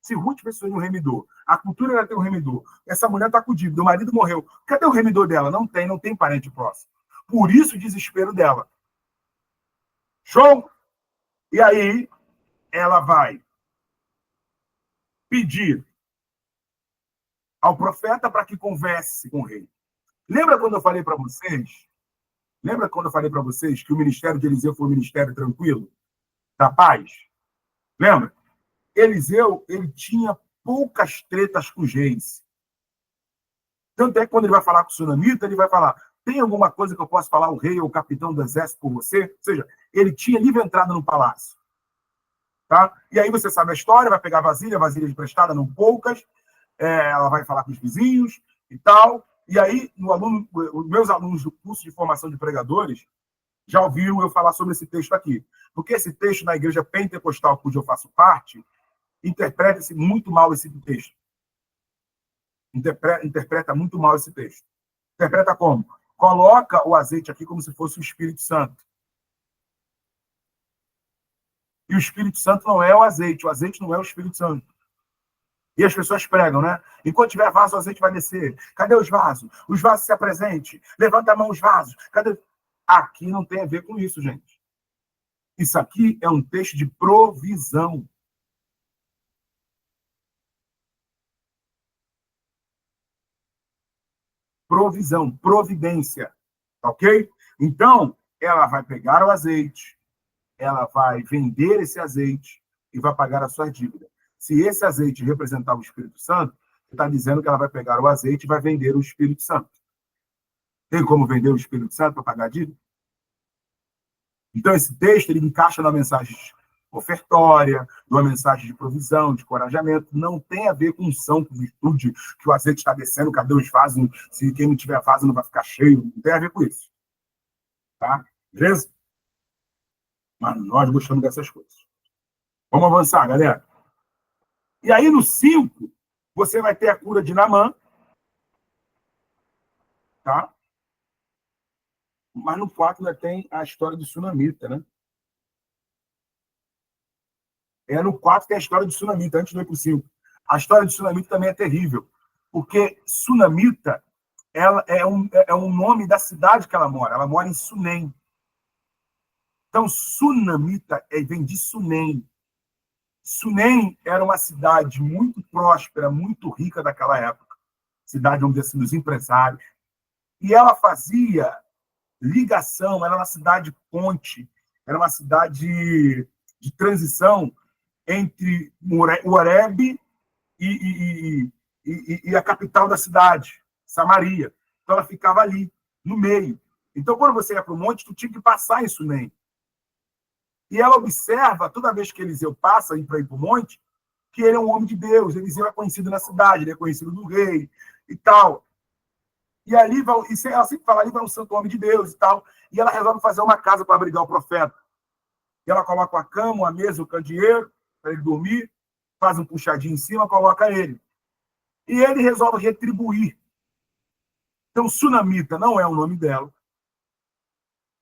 S2: se Ruth precisou de um remidor, a cultura era ter um remidor, essa mulher está com dívida, o marido morreu, cadê o remidor dela? Não tem parente próximo. Por isso o desespero dela. Show? E aí, ela vai pedir ao profeta para que converse com o rei. Lembra quando eu falei para vocês? Que o ministério de Eliseu foi um ministério tranquilo? Da paz? Lembra? Eliseu, ele tinha poucas tretas com os reis. Tanto é que quando ele vai falar com o sunamita, ele vai falar, tem alguma coisa que eu possa falar ao rei ou ao capitão do exército por você? Ou seja, ele tinha livre entrada no palácio. Tá? E aí você sabe a história, vai pegar vasilha emprestada, não poucas, ela vai falar com os vizinhos e tal. E aí, os meus alunos do curso de formação de pregadores já ouviram eu falar sobre esse texto aqui. Porque esse texto, na igreja pentecostal, cuja eu faço parte, interpreta-se muito mal esse texto. Interpreta muito mal esse texto. Interpreta como? Coloca o azeite aqui como se fosse o Espírito Santo. E o Espírito Santo não é o azeite não é o Espírito Santo. E as pessoas pregam, né? Enquanto tiver vaso, o azeite vai descer. Cadê os vasos? Os vasos se apresente. Levanta a mão os vasos. Cadê? Aqui não tem a ver com isso, gente. Isso aqui é um texto de provisão. Provisão, providência. Ok? Então, ela vai pegar o azeite, ela vai vender esse azeite e vai pagar a sua dívida. Se esse azeite representar o Espírito Santo, está dizendo que ela vai pegar o azeite e vai vender o Espírito Santo. Tem como vender o Espírito Santo para pagar a dívida? Então, esse texto ele encaixa na mensagem ofertória, numa mensagem de provisão, de encorajamento. Não tem a ver com unção, com virtude, que o azeite está descendo, cadê os vasos? Se quem não tiver vaso não vai ficar cheio. Não tem a ver com isso. Tá? Beleza? Mas nós gostamos dessas coisas. Vamos avançar, galera. E aí, no 5, você vai ter a cura de Naamã. Tá? Mas no 4 ainda tem a história do Sunamita, né? No 4 tem a história do Sunamita, antes do 5. A história do Sunamita também é terrível, porque Sunamita ela é um nome da cidade que ela mora. Ela mora em Sunem. Então, Sunamita vem de Sunem. Sunem era uma cidade muito próspera, muito rica daquela época. Cidade, vamos dizer assim, dos empresários. E ela fazia ligação, era uma cidade ponte, era uma cidade de transição entre o Horebe e a capital da cidade, Samaria. Então ela ficava ali, no meio. Então, quando você ia para o monte, tu tinha que passar em Sunem. E ela observa, toda vez que Eliseu passa para ir para o monte, que ele é um homem de Deus. Eliseu é conhecido na cidade, ele é conhecido do rei e tal. E ali, ela sempre fala, ali vai um santo homem de Deus e tal. E ela resolve fazer uma casa para abrigar o profeta. E ela coloca a cama, a mesa, o candeeiro, para ele dormir, faz um puxadinho em cima, coloca ele. E ele resolve retribuir. Então, Sunamita não é o nome dela.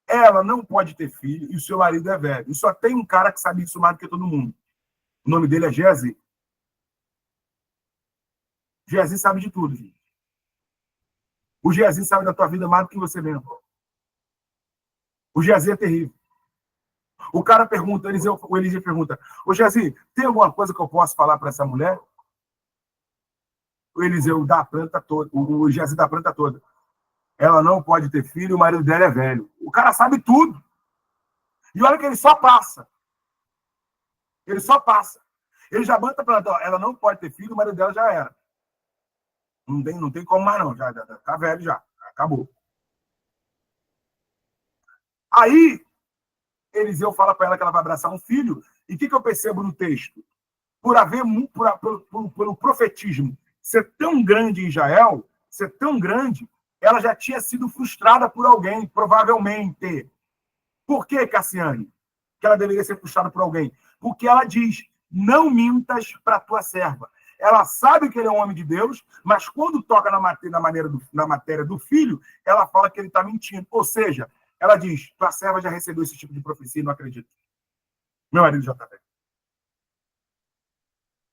S2: Ela não pode ter filho e o seu marido é velho. E só tem um cara que sabe isso mais do que todo mundo. O nome dele é Geazi. Geazi sabe de tudo, gente. O Geazi sabe da tua vida mais do que você mesmo. O Geazi é terrível. O cara pergunta, o Eliseu pergunta, ô Geazi, tem alguma coisa que eu posso falar para essa mulher? O Eliseu dá a planta toda, o Geazi dá a planta toda. Ela não pode ter filho e o marido dela é velho. O cara sabe tudo. E olha que ele só passa. Ele só passa. Ele já bota a planta, ó, ela não pode ter filho, o marido dela já era. Não tem como mais não, já tá velho já, acabou. Aí, Eliseu fala para ela que ela vai abraçar um filho, e o que eu percebo no texto? Pelo profetismo ser tão grande em Israel, ser tão grande, ela já tinha sido frustrada por alguém, provavelmente. Por que, Cassiane, que ela deveria ser frustrada por alguém? Porque ela diz, não mintas para tua serva. Ela sabe que ele é um homem de Deus, mas quando toca na matéria do filho, ela fala que ele está mentindo. Ou seja, ela diz, tua serva já recebeu esse tipo de profecia e não acredito. Meu marido já está velho.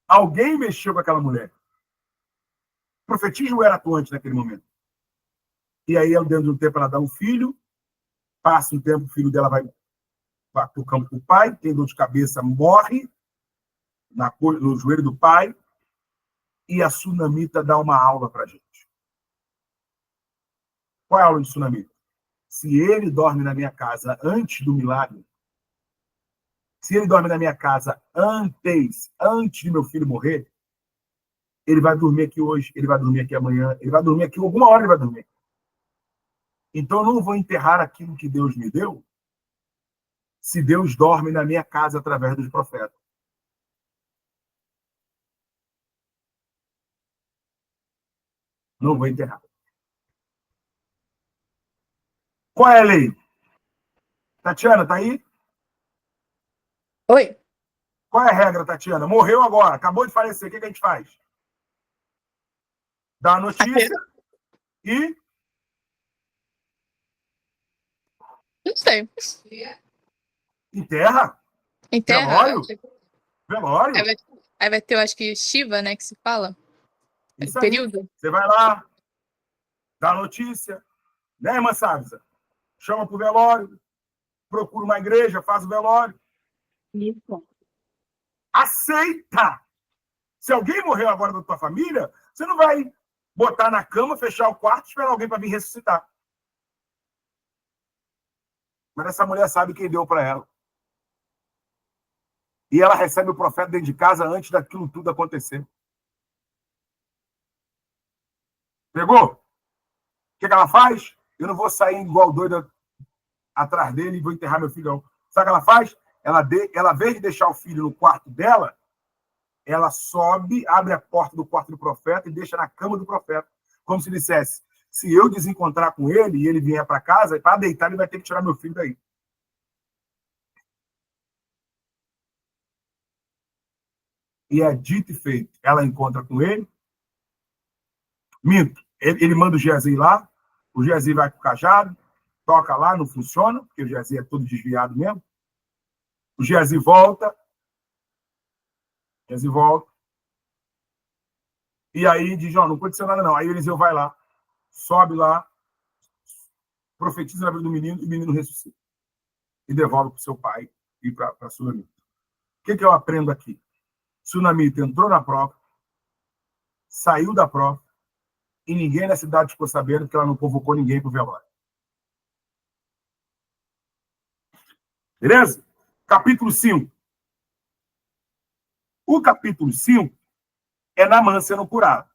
S2: Alguém mexeu com aquela mulher. O profetismo era atuante naquele momento. E aí, dentro de um tempo, ela dá um filho, passa um tempo, o filho dela vai para o campo com o pai, tem dor de cabeça, morre no joelho do pai, e a Sunamita dá uma aula para a gente. Qual é a aula de Sunamita? Se ele dorme na minha casa antes do milagre, se ele dorme na minha casa antes de meu filho morrer, ele vai dormir aqui hoje, ele vai dormir aqui amanhã, ele vai dormir aqui, alguma hora ele vai dormir. Então eu não vou enterrar aquilo que Deus me deu se Deus dorme na minha casa através dos profetas. Não vou enterrar. Qual é a lei? Tatiana, tá aí?
S1: Oi.
S2: Qual é a regra, Tatiana? Morreu agora, acabou de falecer, o que a gente faz? Dá a notícia e...
S1: Não sei.
S2: enterra.
S1: Enterra?
S2: Velório.
S1: Aí vai ter, eu acho que Shiva, né, que se fala.
S2: Isso aí.
S1: Período.
S2: Você vai lá, dá a notícia, né, irmã Sábia? Chama pro velório, procura uma igreja, faz o velório.
S3: Isso.
S2: Aceita! Se alguém morreu agora da tua família, você não vai botar na cama, fechar o quarto e esperar alguém para vir ressuscitar. Mas essa mulher sabe quem deu para ela. E ela recebe o profeta dentro de casa antes daquilo tudo acontecer. Pegou? O que ela faz? Eu não vou sair igual doida atrás dele e vou enterrar meu filho. Sabe o que ela faz? Ela, ao invés de deixar o filho no quarto dela, ela sobe, abre a porta do quarto do profeta e deixa na cama do profeta. Como se dissesse, se eu desencontrar com ele e ele vier para casa, para deitar, ele vai ter que tirar meu filho daí. E é dito e feito. Ela encontra com ele. Minto. Ele manda o Geazi lá. O Geazi vai com o cajado. Toca lá, não funciona, porque o Geazi é todo desviado mesmo. O Geazi volta. E aí diz, não aconteceu nada não. Aí Eliseu vai lá, sobe lá, profetiza na vida do menino e o menino ressuscita. E devolve para o seu pai e para a Sunamita. O que eu aprendo aqui? Sunamita entrou na prova, saiu da prova, e ninguém na cidade ficou sabendo que ela não convocou ninguém para o velório. Beleza? Capítulo 5. O capítulo 5 é Naamã sendo curado.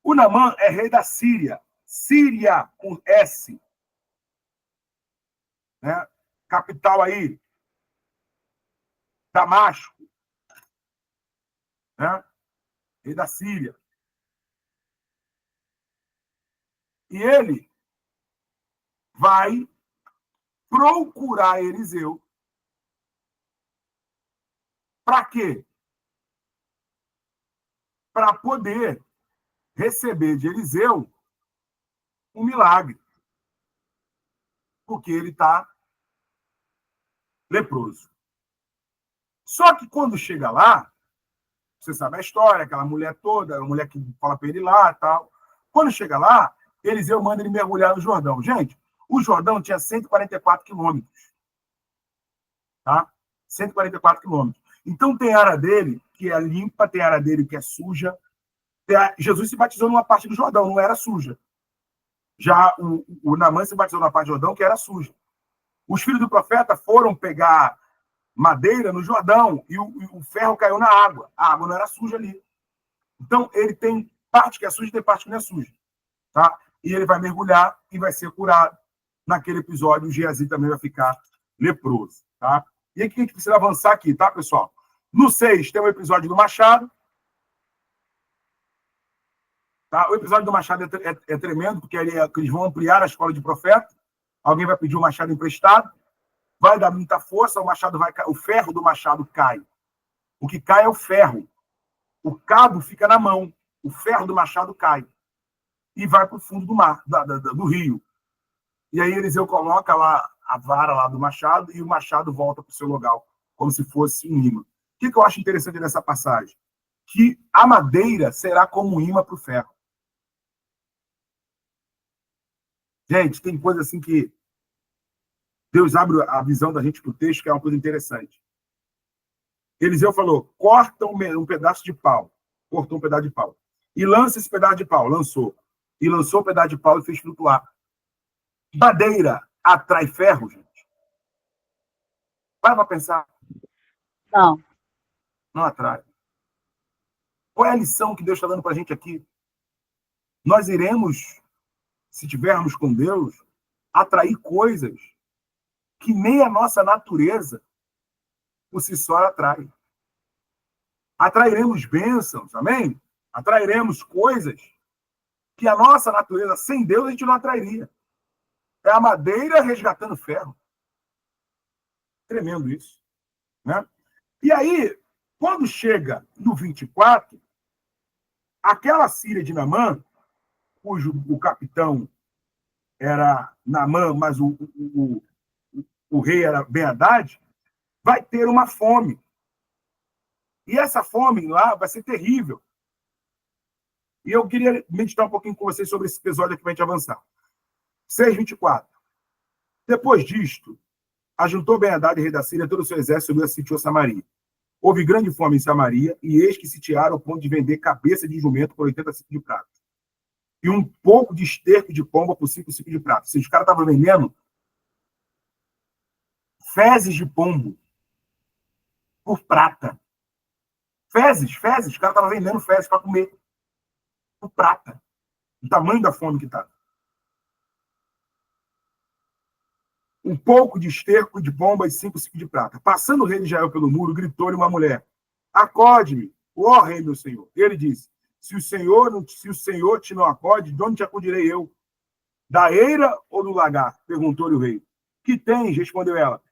S2: O Naamã é rei da Síria. Síria, com S. Né? Capital aí, Damasco. Né? Rei da Síria. E ele vai procurar Eliseu. Para quê? Para poder receber de Eliseu um milagre. Porque ele está leproso. Só que quando chega lá, você sabe a história, aquela mulher toda, a mulher que fala para ele lá e tal. Quando chega lá, Eliseu manda ele mergulhar no Jordão. Gente, o Jordão tinha 144 quilômetros. Tá? 144 quilômetros. Então tem área dele que é limpa, tem área dele que é suja. Jesus se batizou numa parte do Jordão, não era suja. Já o Naamã se batizou na parte do Jordão que era suja. Os filhos do profeta foram pegar madeira no Jordão e o ferro caiu na água. A água não era suja ali. Então, ele tem parte que é suja e tem parte que não é suja. Tá? E ele vai mergulhar e vai ser curado. Naquele episódio, o Geazi também vai ficar leproso. Tá? E aqui a gente precisa avançar aqui, tá, pessoal? No 6 tem o episódio do Machado. Tá? O episódio do Machado é tremendo, porque eles vão ampliar a escola de profeta. Alguém vai pedir o machado emprestado. Vai dar muita força, o ferro do machado cai. O que cai é o ferro. O cabo fica na mão. O ferro do machado cai. E vai para o fundo do mar, do rio. E aí Eliseu coloca lá a vara lá do machado e o machado volta para o seu lugar, como se fosse um imã. O que eu acho interessante nessa passagem? Que a madeira será como um imã para o ferro. Gente, tem coisa assim que Deus abre a visão da gente para o texto, que é uma coisa interessante. Eliseu falou, corta um pedaço de pau. Cortou um pedaço de pau. E lança esse pedaço de pau. Lançou. E lançou o pedaço de pau e fez flutuar. Madeira atrai ferro, gente? Para pensar.
S3: Não.
S2: Não atrai. Qual é a lição que Deus está dando para a gente aqui? Nós iremos, se tivermos com Deus, atrair coisas que nem a nossa natureza por si só atrai. Atrairemos bênçãos, amém? Atrairemos coisas que a nossa natureza, sem Deus, a gente não atrairia. É a madeira resgatando ferro. Tremendo isso. Né? E aí, quando chega no 24, aquela Síria de Naamã, cujo o capitão era Naamã, mas o rei era Ben-Hadad, vai ter uma fome. E essa fome lá vai ser terrível. E eu queria meditar um pouquinho com vocês sobre esse episódio aqui para a gente avançar. 6:24. Depois disto, ajuntou Ben-Hadad, rei da Síria, todo o seu exército e sitiou Samaria. Houve grande fome em Samaria, e eis que sitiaram ao ponto de vender cabeça de jumento por 80 ciclos de prata. E um pouco de esterco de pomba por 5 ciclos de prata. Se os caras estavam vendendo fezes de pombo por prata. Fezes. Os caras estavam vendendo fezes para comer por prata. O tamanho da fome que estava. Um pouco de esterco de pomba e 5 ciclos de prata. Passando o rei de Israel pelo muro, gritou-lhe uma mulher: acode-me, ó rei, meu senhor. Ele disse: se o senhor te não acode, de onde te acudirei eu? Da eira ou do lagar? Perguntou-lhe o rei. Que tens? Respondeu ela.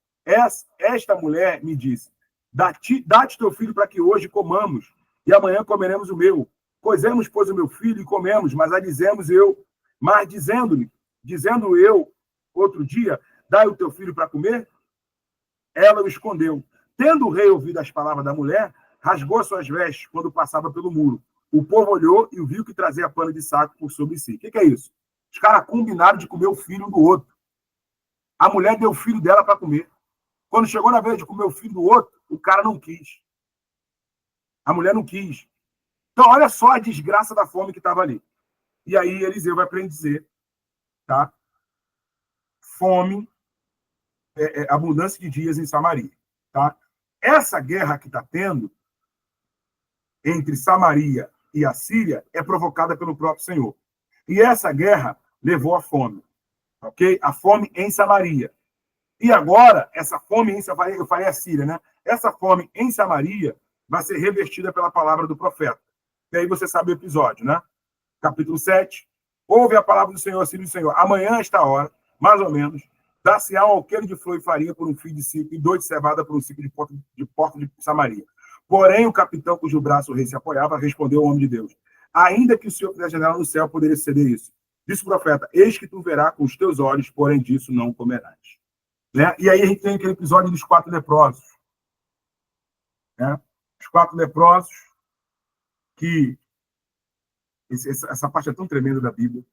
S2: Esta mulher me disse: dá-te teu filho para que hoje comamos, e amanhã comeremos o meu. Cozemos, pois, o meu filho e comemos, dizendo eu outro dia, dai o teu filho para comer? Ela o escondeu. Tendo o rei ouvido as palavras da mulher, rasgou suas vestes quando passava pelo muro. O povo olhou e viu que trazia pano de saco por sobre si. O que é isso? Os caras combinaram de comer o filho um do outro. A mulher deu o filho dela para comer. Quando chegou na vez de comer o filho do outro, o cara não quis. A mulher não quis. Então, olha só a desgraça da fome que estava ali. E aí Eliseu vai dizer, tá? Fome, abundância de dias em Samaria, tá? Essa guerra que está tendo entre Samaria e a Síria é provocada pelo próprio Senhor. E essa guerra levou à fome, ok? A fome em Samaria. E agora, essa fome em Samaria, eu falei a Síria, né? Essa fome em Samaria vai ser revertida pela palavra do profeta. E aí você sabe o episódio, né? Capítulo 7. Ouve a palavra do Senhor, assim do Senhor. Amanhã, esta hora, mais ou menos, dá-se-á um alqueire de flor e farinha por um fio de ciclo e 2 de cevada por um ciclo de porta de Samaria. Porém, o capitão cujo braço o rei se apoiava respondeu ao homem de Deus: ainda que o Senhor fizesse janela no céu, poderia ceder isso. Disse o profeta: eis que tu verás com os teus olhos, porém disso não comerás. Né? E aí a gente tem aquele episódio dos 4 leprosos. Né? Os 4 leprosos, que essa parte é tão tremenda da Bíblia,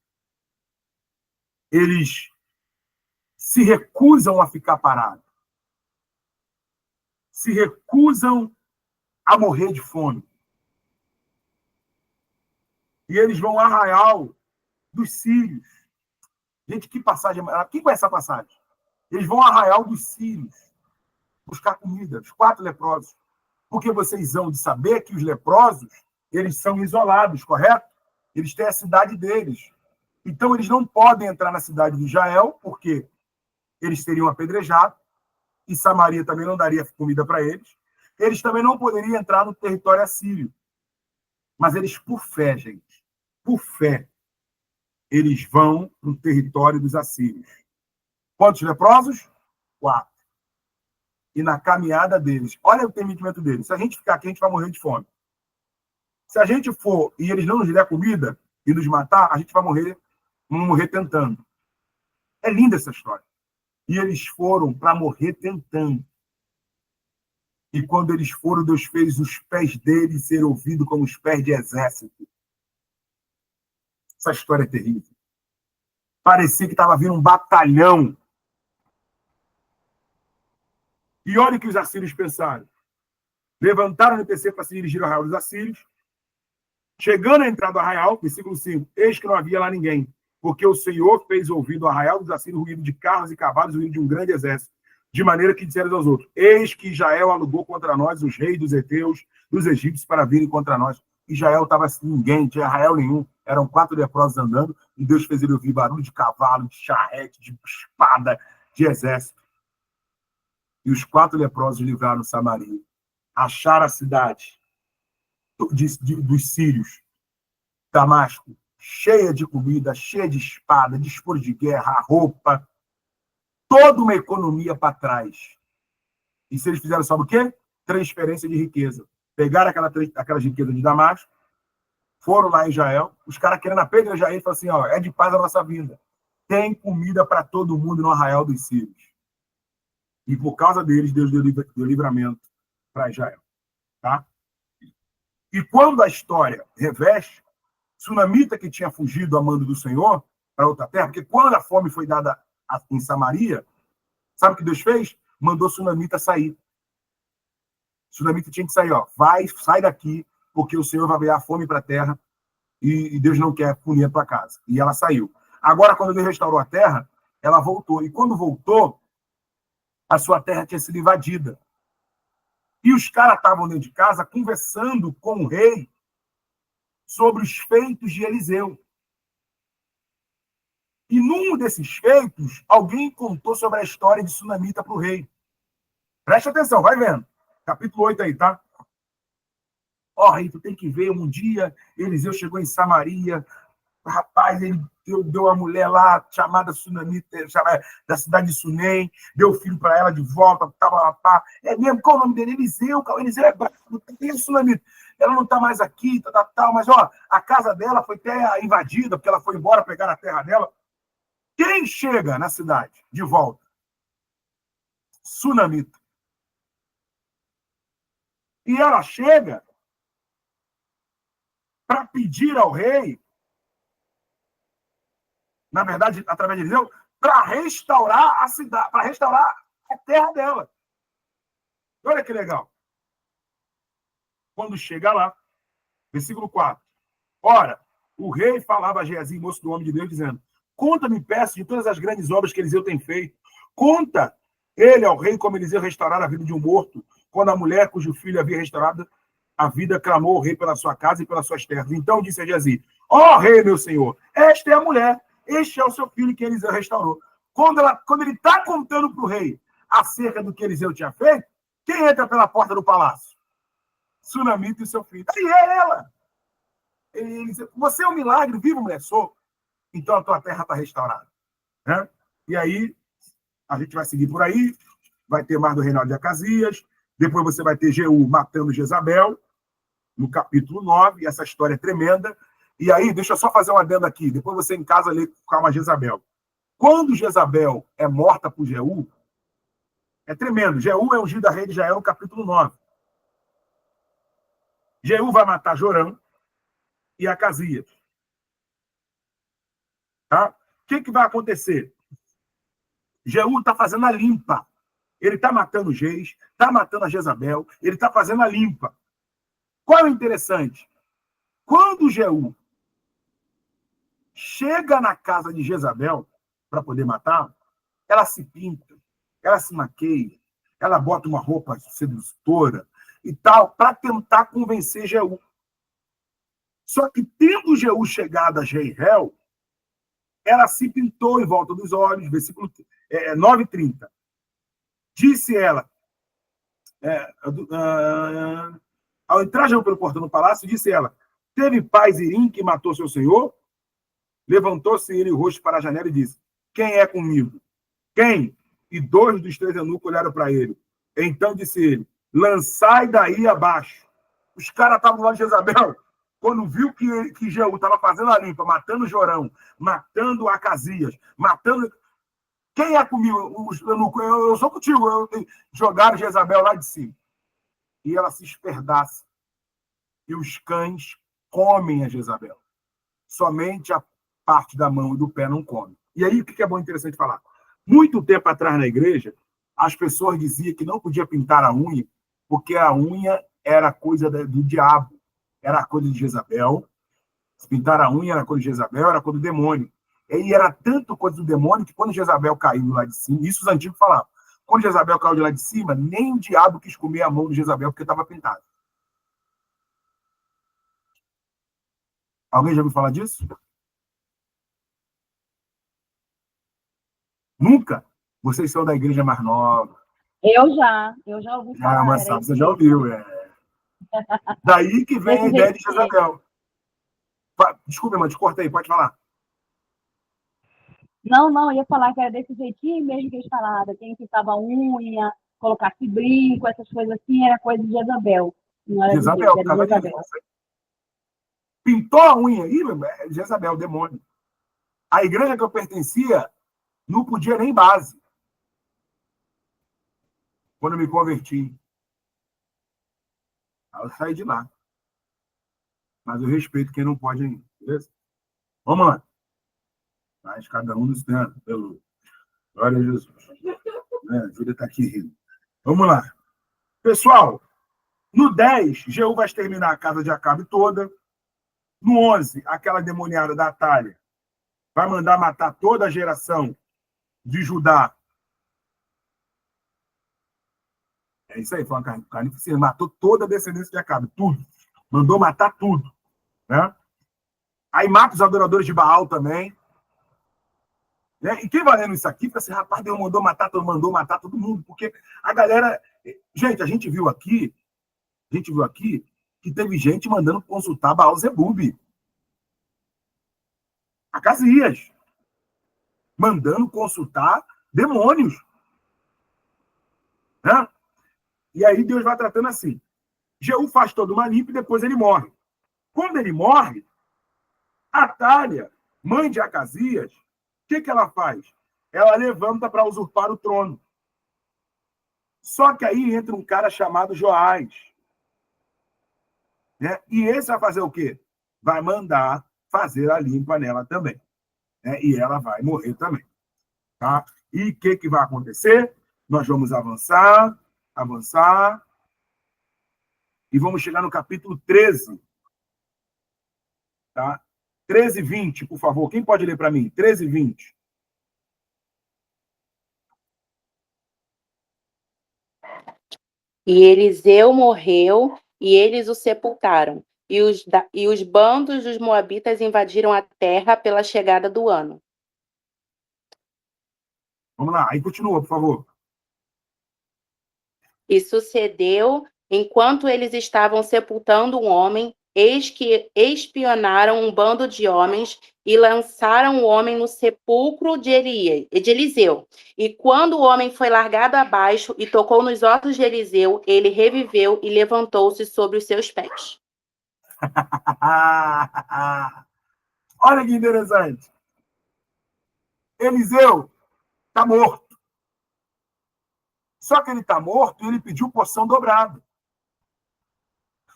S2: eles se recusam a ficar parados. Se recusam a morrer de fome. E eles vão ao arraial dos sírios. Gente, que passagem... Quem conhece essa passagem? Eles vão ao arraial dos sírios buscar comida, os 4 leprosos. Porque vocês vão de saber que os leprosos, eles são isolados, correto? Eles têm a cidade deles. Então, eles não podem entrar na cidade de Israel, porque eles seriam apedrejados, e Samaria também não daria comida para eles. Eles também não poderiam entrar no território assírio. Mas eles, por fé, gente, por fé, eles vão no território dos assírios. Quantos leprosos? 4. E na caminhada deles, olha o permitimento deles. Se a gente ficar aqui, a gente vai morrer de fome. Se a gente for e eles não nos der comida e nos matar, a gente vai morrer, vamos morrer tentando. É linda essa história. E eles foram para morrer tentando. E quando eles foram, Deus fez os pés deles ser ouvidos como os pés de exército. Essa história é terrível. Parecia que estava vindo um batalhão. E olha o que os assírios pensaram. Levantaram no PC para se dirigir ao arraial dos assírios. Chegando à entrada do arraial, versículo 5, eis que não havia lá ninguém, porque o Senhor fez ouvir do arraial dos assírios o ruído de carros e cavalos, o ruído de um grande exército, de maneira que disseram aos outros: eis que Israel alugou contra nós os reis dos heteus, dos egípcios, para virem contra nós. Israel estava assim, ninguém, não tinha arraial nenhum, eram 4 leprosos andando, e Deus fez ele ouvir barulho de cavalo, de charrete, de espada, de exército. E os 4 leprosos livraram Samaria. Acharam a cidade dos sírios, Damasco, cheia de comida, cheia de espada, de esforço de guerra, roupa, toda uma economia para trás. E se eles fizeram, sabe o quê? Transferência de riqueza. Pegaram aquelas riquezas de Damasco, foram lá em Israel, os caras querendo apedrejar ele, falaram assim, ó, é de paz a nossa vinda. Tem comida para todo mundo no arraial dos sírios. E por causa deles, Deus deu livramento para Israel. Tá? E quando a história reveste, Sunamita, que tinha fugido a mando do Senhor para outra terra, porque quando a fome foi dada em Samaria, sabe o que Deus fez? Mandou Sunamita sair. Sunamita tinha que sair, ó, sai daqui, porque o Senhor vai enviar a fome para a terra e Deus não quer punir a tua casa. E ela saiu. Agora, quando Deus restaurou a terra, ela voltou. E quando voltou, a sua terra tinha sido invadida. E os caras estavam dentro de casa conversando com o rei sobre os feitos de Eliseu. E num desses feitos, alguém contou sobre a história de Sunamita para o rei. Preste atenção, vai vendo. Capítulo 8 aí, tá? Ó, rei, tu tem que ver, um dia Eliseu chegou em Samaria, rapaz, ele deu uma mulher lá chamada Sunamita, da cidade de Sunem, deu filho para ela de volta, tava. É mesmo, qual o nome dele? Eliseu, Eliseu é bravo, tem a Sunamita. Ela não está mais aqui, tal, mas ó, a casa dela foi até invadida, porque ela foi embora pegar a terra dela. Quem chega na cidade de volta? Sunamita. E ela chega para pedir ao rei, na verdade, através de Eliseu, para restaurar a cidade, para restaurar a terra dela. Olha que legal. Quando chega lá, versículo 4. Ora, o rei falava a Geazi, moço do homem de Deus, dizendo, conta-me, peço, de todas as grandes obras que Eliseu tem feito. Conta ele ao rei como Eliseu restaurar a vida de um morto, quando a mulher cujo filho havia restaurado a vida clamou ao rei pela sua casa e pelas suas terras. Então disse a Geazi, ó rei, meu senhor, esta é a mulher, este é o seu filho que Eliseu restaurou. Quando ele está contando para o rei acerca do que Eliseu tinha feito, quem entra pela porta do palácio? Sunamita e seu filho. Aí é ela. Ele diz, você é um milagre, viva, mulher, sou. Então a tua terra está restaurada. Né? E aí, a gente vai seguir por aí, vai ter mais do reinado de Acasias, depois você vai ter Jeú matando Jezabel, no capítulo 9, e essa história é tremenda. E aí, deixa eu só fazer um adendo aqui, depois você em casa lê com calma Jezabel. Quando Jezabel é morta por Jeú, é tremendo. Jeú é ungido a rei de Israel no capítulo 9. Jeú vai matar Jorão e Acasias. Tá? O que vai acontecer? Jeú está fazendo a limpa. Ele está matando Geis, está matando a Jezabel, ele está fazendo a limpa. Qual é o interessante? Quando Jeú chega na casa de Jezabel para poder matar, ela se pinta, ela se maqueia, ela bota uma roupa sedutora e tal, para tentar convencer Jeú. Só que, tendo Jeú chegado a Jezreel, ela se pintou em volta dos olhos, versículo 9:30. Disse ela, ao entrar Jeú pelo portão do palácio, disse ela, teve paz Irim que matou seu senhor? Levantou-se ele o rosto para a janela e disse, quem é comigo? Quem? E 2 dos 3 eunucos olharam para ele. Então disse ele, lançai daí abaixo. Os caras estavam lá de Jezabel, quando viu que Jeú estava fazendo a limpa, matando Jorão, matando Acasias, matando... Quem é comigo? Os eunucos, eu sou contigo. Jogaram Jezabel lá de cima. E ela se esperdaça. E os cães comem a Jezabel. Somente a parte da mão e do pé não come. E aí, o que é bom e interessante falar? Muito tempo atrás na igreja, as pessoas diziam que não podia pintar a unha, porque a unha era coisa do diabo, era coisa de Jezabel. Pintar a unha era coisa de Jezabel, era coisa do demônio. E era tanto coisa do demônio que quando Jezabel caiu lá de cima, isso os antigos falavam, quando Jezabel caiu de lá de cima, nem o diabo quis comer a mão de Jezabel porque estava pintado. Alguém já ouviu falar disso? Nunca? Vocês são da igreja mais nova.
S5: Eu já ouvi falar.
S2: Mas você já ouviu, Daí que vem a ideia de Jezabel. Desculpa, irmã, te cortei, pode falar.
S5: Não, eu ia falar que era desse jeitinho mesmo que eles falavam. Quem pintava unha, colocasse brinco, essas coisas assim, era coisa de Jezabel. Não era de Deus,
S2: Jezabel, por
S5: era de
S2: causa
S5: Jezabel.
S2: disso. Pintou a unha aí, é Jezabel, demônio. A igreja que eu pertencia não podia nem base. Quando eu me converti. Aí eu saí de lá. Mas eu respeito quem não pode ainda, beleza? Vamos lá. Mas cada um nos tem pelo. Glória a Jesus. A Júlia está aqui rindo. Vamos lá. Pessoal, no 10, Jeú vai exterminar a casa de Acabe toda. No 11, aquela demoniada da Atalha vai mandar matar toda a geração de Judá. É isso aí, foi uma carnificina. Matou toda a descendência de Acabe, tudo. Mandou matar tudo. Né? Aí mata os adoradores de Baal também. Né? E quem vai lendo isso aqui, para esse rapaz, Deus mandou matar todo mundo, porque a galera. Gente, a gente viu aqui que teve gente mandando consultar Baal Zebub. Acasias. Mandando consultar demônios. Né? E aí Deus vai tratando assim. Jeú faz toda uma limpa e depois ele morre. Quando ele morre, Atalha, mãe de Acasias, o que ela faz? Ela levanta para usurpar o trono. Só que aí entra um cara chamado Joás. Né? E esse vai fazer o quê? Vai mandar fazer a limpa nela também. Né? E ela vai morrer também. Tá? E o que vai acontecer? Nós vamos avançar, e vamos chegar no capítulo 13. Tá? 13 e 20, por favor. Quem pode ler para mim? 13 e 20.
S3: E Eliseu morreu, e eles o sepultaram. E os bandos dos moabitas invadiram a terra pela chegada do ano.
S2: Vamos lá, aí continua, por favor.
S3: E sucedeu, enquanto eles estavam sepultando um homem, eis que espionaram um bando de homens e lançaram o homem no sepulcro de Eliseu. E quando o homem foi largado abaixo e tocou nos ossos de Eliseu, ele reviveu e levantou-se sobre os seus pés.
S2: Olha que interessante. Eliseu está morto. Só que ele está morto e ele pediu porção dobrada.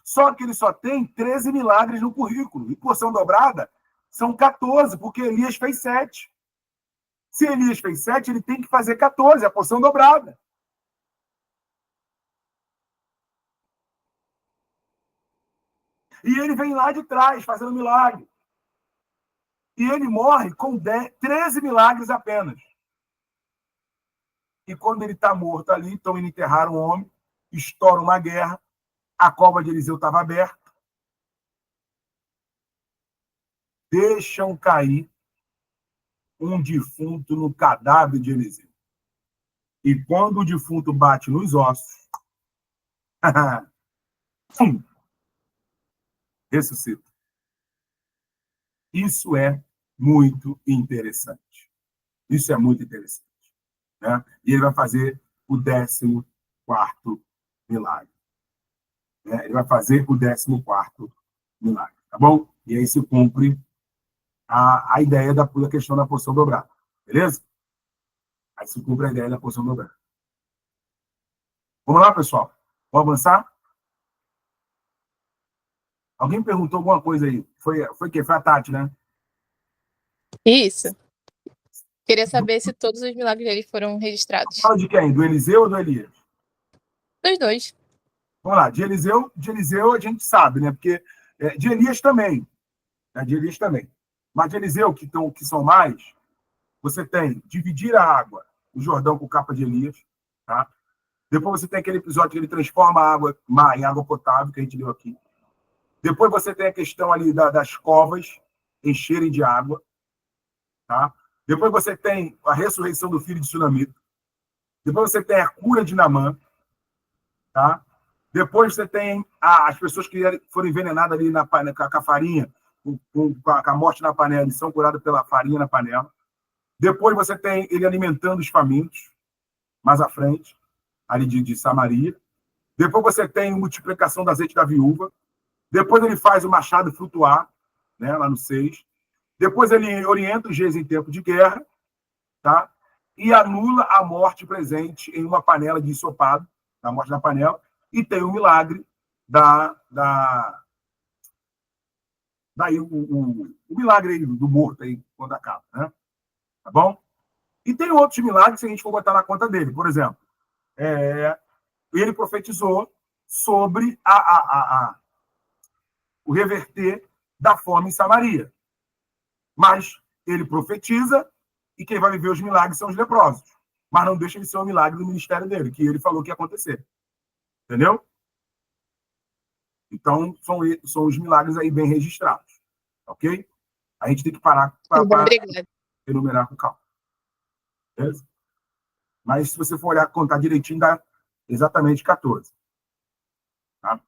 S2: Só que ele só tem 13 milagres no currículo. E porção dobrada são 14, porque Elias fez 7. Se Elias fez 7, ele tem que fazer 14, a porção dobrada. E ele vem lá de trás, fazendo milagre. E ele morre com 13 milagres apenas. E quando ele está morto ali, então ele enterraram o homem, estoura uma guerra, a cova de Eliseu estava aberta, deixam cair um defunto no cadáver de Eliseu. E quando o defunto bate nos ossos, ressuscita. Isso é muito interessante. Isso é muito interessante. Né? E ele vai fazer o 14º milagre. Né? Ele vai fazer o 14º milagre. Tá bom? E aí se cumpre a ideia da questão da porção dobrada. Beleza? Aí se cumpre a ideia da porção dobrada. Vamos lá, pessoal? Vamos avançar? Alguém perguntou alguma coisa aí? Foi a Tati, né?
S1: Isso. Queria saber se todos os milagres dele foram registrados.
S2: Fala de quem? Do Eliseu ou do Elias?
S1: Dos dois.
S2: Vamos lá, de Eliseu a gente sabe, né? Porque de Elias também. Né? De Elias também. Mas de Eliseu, que são mais, você tem dividir a água, o Jordão com capa de Elias. Tá? Depois você tem aquele episódio que ele transforma a água em água potável, que a gente leu aqui. Depois você tem a questão ali das covas encherem de água. Tá? Depois você tem a ressurreição do filho de Sunamita. Depois você tem a cura de Naamã. Tá? Depois você tem as pessoas que foram envenenadas ali com a farinha. com a morte na panela e são curados pela farinha na panela. Depois você tem ele alimentando os famintos, mais à frente, ali de Samaria. Depois você tem a multiplicação do azeite da viúva. Depois ele faz o machado flutuar, né, lá no 6. Depois ele orienta os reis em tempo de guerra, tá? E anula a morte presente em uma panela de ensopado, a morte na panela, e tem o milagre daí o milagre aí do morto aí, quando acaba, né? Tá bom? E tem outros milagres que a gente for botar na conta dele. Por exemplo, ele profetizou sobre o reverter da fome em Samaria. Mas ele profetiza e quem vai viver os milagres são os leprosos. Mas não deixa de ser um milagre do ministério dele, que ele falou que ia acontecer. Entendeu? Então, são os milagres aí bem registrados. Ok? A gente tem que parar para enumerar com calma. Beleza? Mas se você for olhar, contar direitinho, dá exatamente 14. Tá?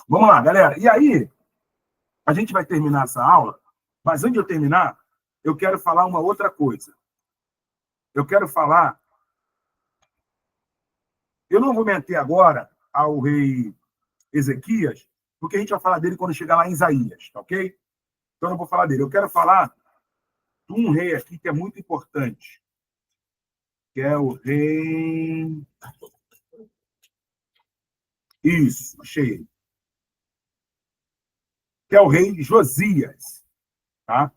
S2: Vamos lá, galera. E aí, a gente vai terminar essa aula, mas antes de eu terminar, eu quero falar uma outra coisa. Eu quero falar... Eu não vou meter agora ao rei Ezequias, porque a gente vai falar dele quando chegar lá em Isaías, tá ok? Então eu não vou falar dele. Eu quero falar de um rei aqui que é muito importante, que é o rei... Isso, achei ele. Que é o rei Josias, tá?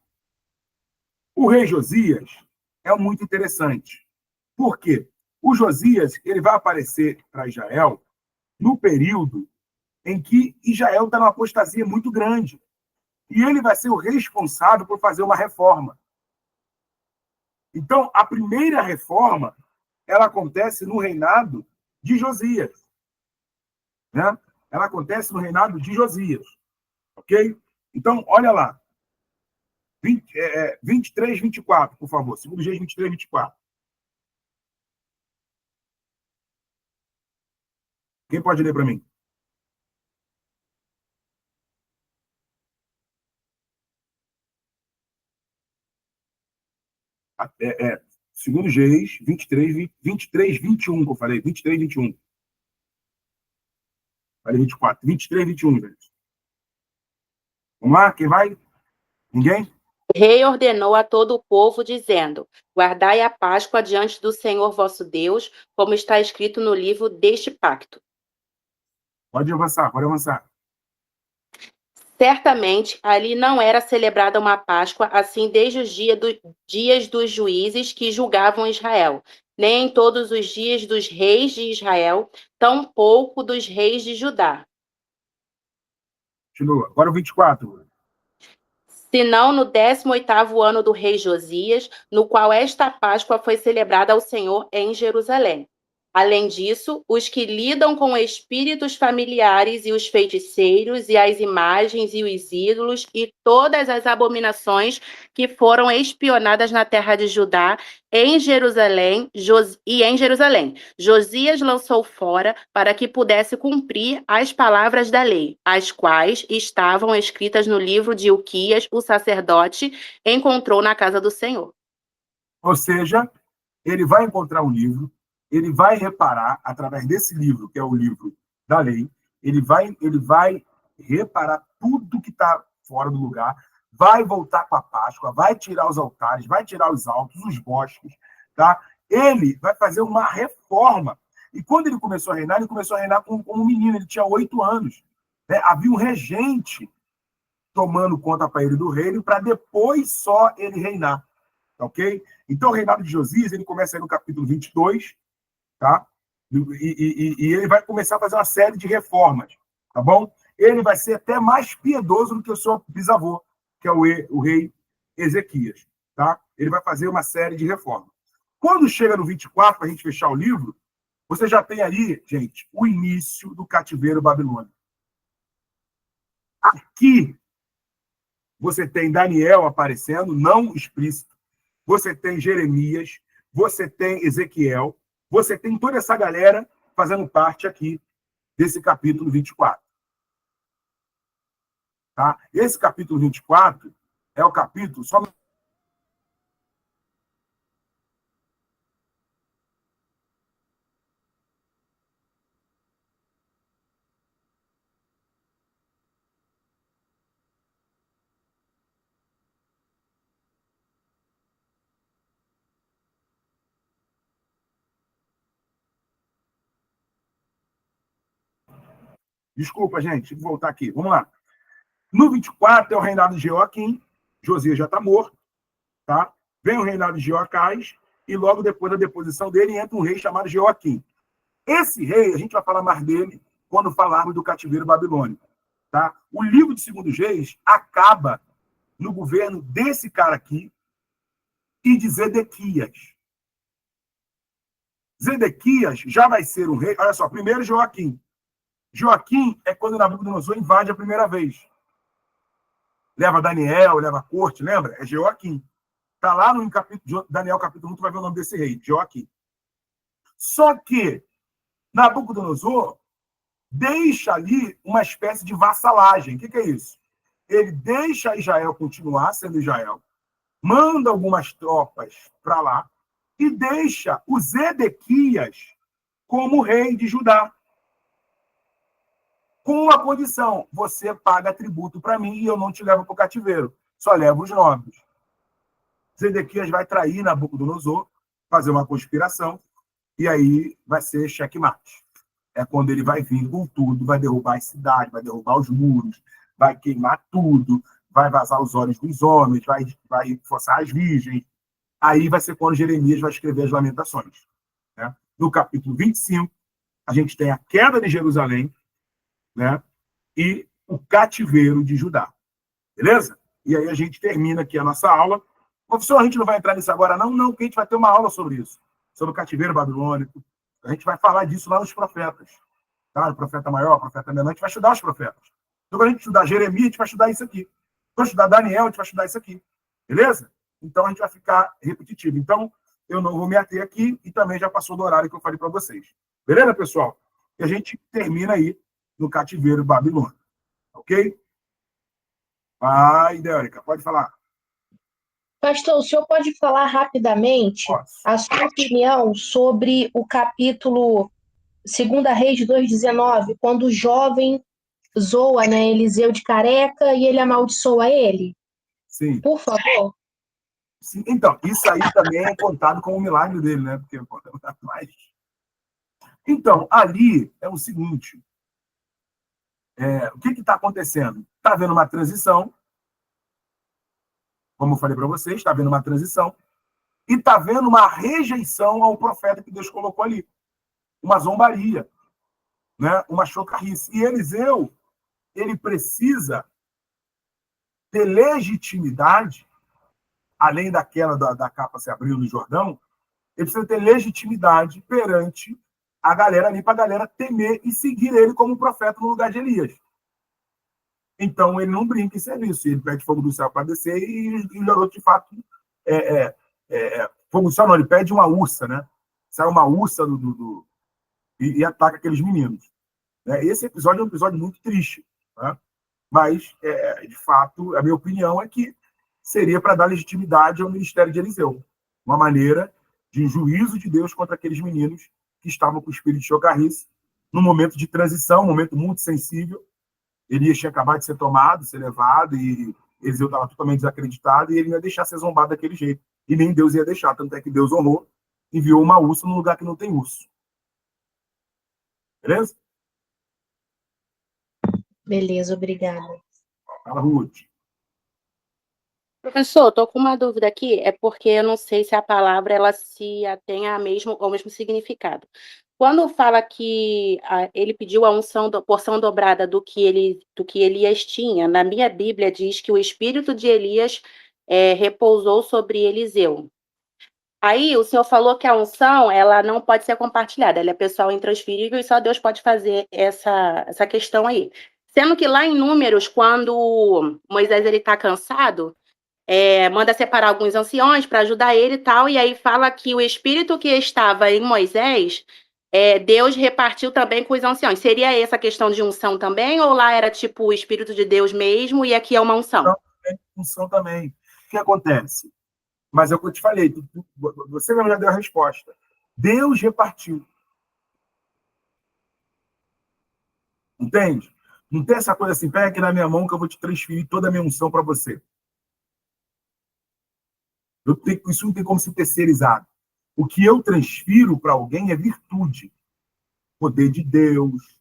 S2: O rei Josias é muito interessante. Por quê? O Josias, ele vai aparecer para Israel no período em que Israel está numa apostasia muito grande. E ele vai ser o responsável por fazer uma reforma. Então, a primeira reforma, ela acontece no reinado de Josias. Né? Ela acontece no reinado de Josias. Ok? Então, olha lá. 23, 24, por favor. Segundo Reis 23, 24. Quem pode ler para mim? Segundo Reis 23, 21, que eu falei. 23, 21. Falei 24. 23, 21, gente. Vamos lá? Quem vai? Ninguém?
S3: O rei ordenou a todo o povo, dizendo: guardai a Páscoa diante do Senhor vosso Deus, como está escrito no livro deste pacto.
S2: Pode avançar, pode avançar.
S3: Certamente, ali não era celebrada uma Páscoa assim desde os dias dos juízes que julgavam Israel, nem em todos os dias dos reis de Israel, tampouco dos reis de Judá.
S2: Continua. Agora o 24.
S3: Senão no 18º ano do rei Josias, no qual esta Páscoa foi celebrada ao Senhor em Jerusalém. Além disso, os que lidam com espíritos familiares e os feiticeiros e as imagens e os ídolos e todas as abominações que foram espionadas na terra de Judá, em Jerusalém, Josias lançou fora para que pudesse cumprir as palavras da lei, as quais estavam escritas no livro de Ilquias, o sacerdote, encontrou na casa do Senhor.
S2: Ou seja, ele vai encontrar um livro, ele vai reparar, através desse livro, que é o livro da lei, ele vai reparar tudo que está fora do lugar, vai voltar para a Páscoa, vai tirar os altares, vai tirar os altos, os bosques, tá? Ele vai fazer uma reforma. E quando ele começou a reinar como um menino, ele tinha 8 anos. Né? Havia um regente tomando conta para ele do reino, para depois só ele reinar. Ok? Então, o reinado de Josias, ele começa aí no capítulo 22, tá? E ele vai começar a fazer uma série de reformas, tá bom? Ele vai ser até mais piedoso do que o seu bisavô, que é o rei Ezequias, tá? Ele vai fazer uma série de reformas. Quando chega no 24, para a gente fechar o livro, você já tem ali, gente, o início do cativeiro babilônico. Aqui, você tem Daniel aparecendo, não explícito. Você tem Jeremias, você tem Ezequiel, você tem toda essa galera fazendo parte aqui desse capítulo 24. Tá? Esse capítulo 24 é o capítulo... Só... Desculpa, gente, vou voltar aqui. Vamos lá. No 24 é o reinado de Jeoaquim. Josias já está morto. Tá? Vem o reinado de Jeoacás, e logo depois da deposição dele entra um rei chamado Jeoaquim. Esse rei, a gente vai falar mais dele quando falarmos do cativeiro babilônico. Tá? O livro de 2 Reis acaba no governo desse cara aqui e de Zedequias. Zedequias já vai ser um rei. Olha só, primeiro Joaquim. Joaquim é quando Nabucodonosor invade a primeira vez. Leva Daniel, leva a corte, lembra? É Joaquim. Está lá no capítulo, Daniel capítulo 1, tu vai ver o nome desse rei, Joaquim. Só que Nabucodonosor deixa ali uma espécie de vassalagem. O que é isso? Ele deixa Israel continuar sendo Israel, manda algumas tropas para lá e deixa o Zedequias como rei de Judá. Com uma condição: você paga tributo para mim e eu não te levo para o cativeiro, só levo os nobres. Zedequias vai trair Nabucodonosor, fazer uma conspiração, e aí vai ser checkmate. É quando ele vai vir com tudo, vai derrubar as cidades, vai derrubar os muros, vai queimar tudo, vai vazar os olhos dos homens, vai forçar as virgens. Aí vai ser quando Jeremias vai escrever as Lamentações. Né? No capítulo 25, a gente tem a queda de Jerusalém, né? E o cativeiro de Judá. Beleza? E aí a gente termina aqui a nossa aula. Professor, a gente não vai entrar nisso agora, não, porque a gente vai ter uma aula sobre isso, sobre o cativeiro babilônico. A gente vai falar disso lá nos profetas. Tá? O profeta maior, o profeta menor, a gente vai estudar os profetas. Então, quando a gente estudar Jeremias, a gente vai estudar isso aqui. Quando estudar Daniel, a gente vai estudar isso aqui. Beleza? Então, a gente vai ficar repetitivo. Então, eu não vou me ater aqui e também já passou do horário que eu falei para vocês. Beleza, pessoal? E a gente termina aí no cativeiro babilônico. Ok? Vai, Dérica, pode falar.
S4: Pastor, o senhor pode falar rapidamente
S2: Posso.
S4: a sua opinião sobre o capítulo 2 Reis 2,19, quando o jovem zoa, né, Eliseu de careca e ele amaldiçoa ele?
S2: Sim.
S4: Por favor.
S2: Sim. Então, isso aí também é contado como um milagre dele, né? Porque mais. Então, ali é o seguinte: o que está acontecendo? Está havendo uma transição, como eu falei para vocês, está havendo uma transição, e está havendo uma rejeição ao profeta que Deus colocou ali. Uma zombaria, né? Uma chocarrice. E Eliseu, ele precisa ter legitimidade, além daquela da capa se abriu no Jordão, ele precisa ter legitimidade perante a galera ali, para a galera temer e seguir ele como profeta no lugar de Elias. Então, ele não brinca em serviço. Ele pede fogo do céu para descer e o garoto, de fato, fogo do céu não, ele pede uma ursa, né? Sai uma ursa e ataca aqueles meninos. Esse episódio é um episódio muito triste, né? Mas, de fato, a minha opinião é que seria para dar legitimidade ao ministério de Eliseu. Uma maneira de juízo de Deus contra aqueles meninos que estavam com o espírito de chocarrice, num momento de transição, um momento muito sensível. Elias tinha acabado de ser tomado, ser levado, e Eliseu estava totalmente desacreditado, e ele não ia deixar ser zombado daquele jeito. E nem Deus ia deixar, tanto é que Deus honrou, enviou uma ursa num lugar que não tem urso. Beleza?
S4: Beleza, obrigada.
S2: Fala, Ruth.
S3: Professor, estou com uma dúvida aqui, é porque eu não sei se a palavra ela se atém ao mesmo significado. Quando fala que ele pediu a unção, porção dobrada do que Elias tinha, na minha Bíblia diz que o espírito de Elias repousou sobre Eliseu. Aí o senhor falou que a unção ela não pode ser compartilhada, ela é pessoal intransferível e só Deus pode fazer essa questão aí. Sendo que lá em Números, quando Moisés está cansado, manda separar alguns anciões para ajudar ele e tal, e aí fala que o espírito que estava em Moisés Deus repartiu também com os anciãos. Seria essa questão de unção também? Ou lá era tipo o Espírito de Deus mesmo e aqui é uma unção?
S2: Não, tem função também. O que acontece? Mas é o que eu te falei, você mesmo já deu a resposta. Deus repartiu. Entende? Não tem essa coisa assim, pega aqui na minha mão que eu vou te transferir toda a minha unção para você. Isso não tem como se terceirizar. O que eu transfiro para alguém é virtude. Poder de Deus.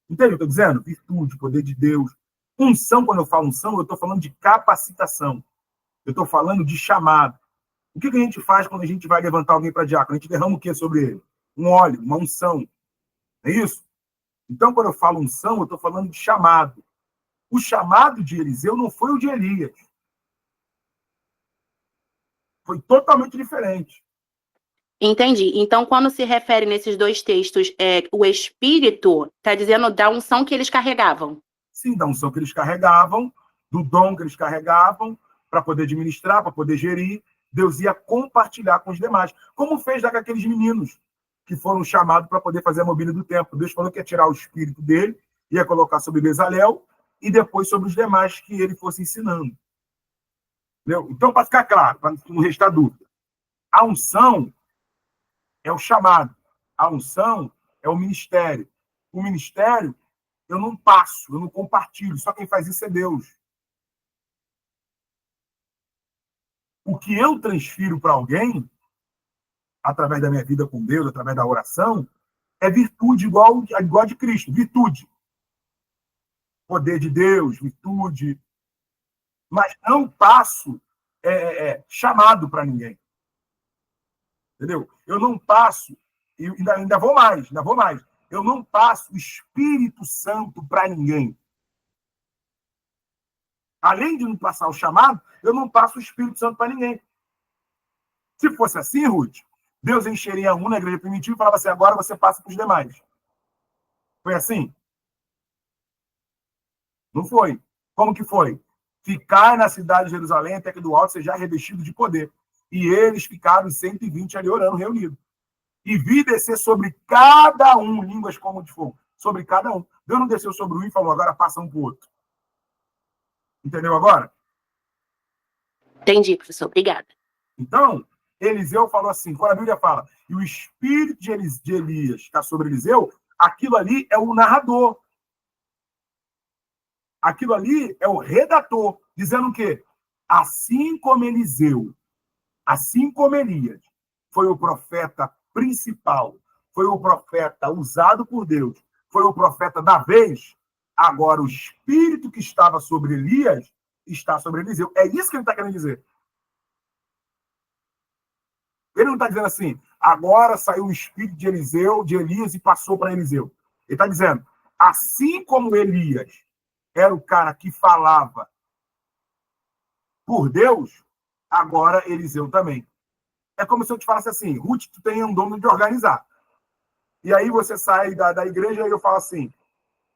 S2: Entende o que eu estou dizendo? Virtude, poder de Deus. Unção, quando eu falo unção, eu estou falando de capacitação. Eu estou falando de chamado. O que a gente faz quando a gente vai levantar alguém para diácono? A gente derrama o que sobre ele? Um óleo, uma unção. Não é isso? Então, quando eu falo unção, eu estou falando de chamado. O chamado de Eliseu não foi o de Elias. Foi totalmente diferente.
S3: Entendi. Então, quando se refere nesses dois textos, o Espírito está dizendo da unção que eles carregavam.
S2: Sim, da unção que eles carregavam, do dom que eles carregavam, para poder administrar, para poder gerir. Deus ia compartilhar com os demais. Como fez com aqueles meninos que foram chamados para poder fazer a mobília do templo. Deus falou que ia tirar o espírito dele, ia colocar sobre Bezalel e depois sobre os demais que ele fosse ensinando. Entendeu? Então, para ficar claro, para não restar dúvida, a unção é o chamado. A unção é o ministério. O ministério, eu não passo, eu não compartilho. Só quem faz isso é Deus. O que eu transfiro para alguém, através da minha vida com Deus, através da oração, é virtude igual a de Cristo. Virtude. Poder de Deus, virtude. Mas não passo chamado para ninguém. Entendeu? Eu não passo, e ainda vou mais. Eu não passo o Espírito Santo para ninguém. Além de não passar o chamado, eu não passo o Espírito Santo para ninguém. Se fosse assim, Ruth, Deus encheria um na igreja primitiva e falava assim, agora você passa para os demais. Foi assim? Não foi. Como que foi? Ficar na cidade de Jerusalém até que do alto seja revestido de poder. E eles ficaram 120 ali orando, reunidos. E vi descer sobre cada um, línguas como de fogo. Sobre cada um. Deus não desceu sobre um e falou, agora passa um para o outro. Entendeu agora?
S3: Entendi, professor. Obrigada.
S2: Então, Eliseu falou assim, quando a Bíblia fala, e o espírito de Elias está sobre Eliseu, aquilo ali é o narrador. Aquilo ali é o redator, dizendo o quê? Assim como Eliseu, assim como Elias, foi o profeta principal, foi o profeta usado por Deus, foi o profeta da vez, agora o espírito que estava sobre Elias está sobre Eliseu. É isso que ele está querendo dizer. Ele não está dizendo assim, agora saiu o espírito de Eliseu, de Elias e passou para Eliseu. Ele está dizendo, assim como Elias era o cara que falava por Deus, agora Eliseu também. É como se eu te falasse assim, Ruth, tu tem um dom de organizar. E aí você sai da igreja e eu falo assim,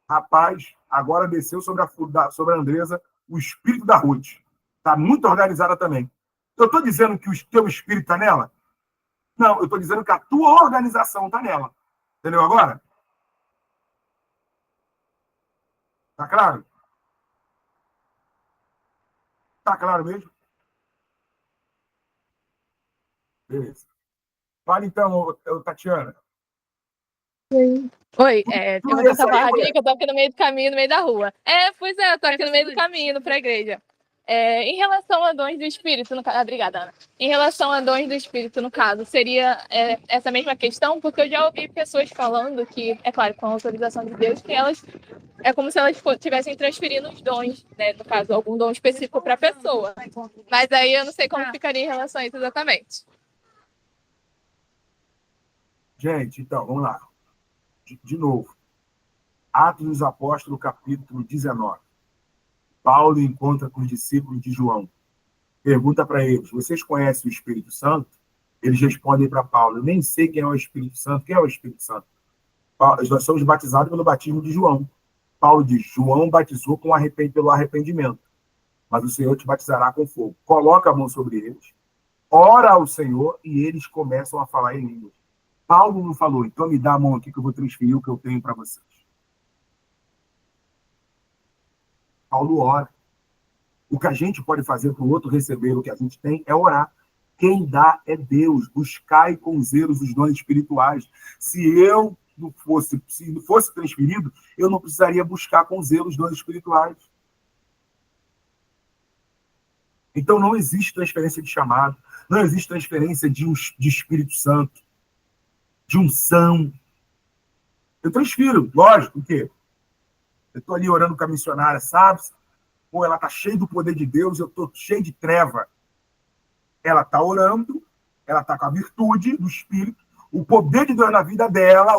S2: rapaz, agora desceu sobre a Andresa o espírito da Ruth. Está muito organizada também. Eu estou dizendo que o teu espírito está nela? Não, eu estou dizendo que a tua organização está nela. Entendeu agora? Tá claro? Tá claro mesmo? Beleza. Fala então, Tatiana.
S1: Oi, eu vou tentar falar aqui, que eu tô aqui no meio do caminho, no meio da rua. Pois é, eu tô aqui no meio do caminho, indo pra igreja. Em relação a dons do Espírito, no caso... Obrigada, Ana. Em relação a dons do Espírito, no caso, seria essa mesma questão? Porque eu já ouvi pessoas falando que, é claro, com a autorização de Deus, que elas... É como se elas estivessem transferindo os dons, né? No caso, algum dom específico para a pessoa. Mas aí eu não sei como ficaria em relação a isso exatamente.
S2: Gente, então, vamos lá. De novo. Atos dos Apóstolos, capítulo 19. Paulo encontra com os discípulos de João. Pergunta para eles, vocês conhecem o Espírito Santo? Eles respondem para Paulo, eu nem sei quem é o Espírito Santo. Quem é o Espírito Santo? Nós somos batizados pelo batismo de João. Paulo diz, João batizou pelo arrependimento, mas o Senhor te batizará com fogo. Coloca a mão sobre eles, ora ao Senhor e eles começam a falar em línguas. Paulo não falou, então me dá a mão aqui que eu vou transferir o que eu tenho para vocês. Paulo ora. O que a gente pode fazer para o outro receber o que a gente tem é orar. Quem dá é Deus. Buscai com zelo os dons espirituais. Se não fosse transferido, eu não precisaria buscar com zelo os dons espirituais. Então não existe transferência de chamado, não existe transferência de Espírito Santo, de unção. Eu transfiro, lógico, porque eu estou ali orando com a missionária, sabe? Pô, ela está cheia do poder de Deus, eu estou cheio de treva. Ela está orando, ela está com a virtude do Espírito, o poder de Deus na vida dela,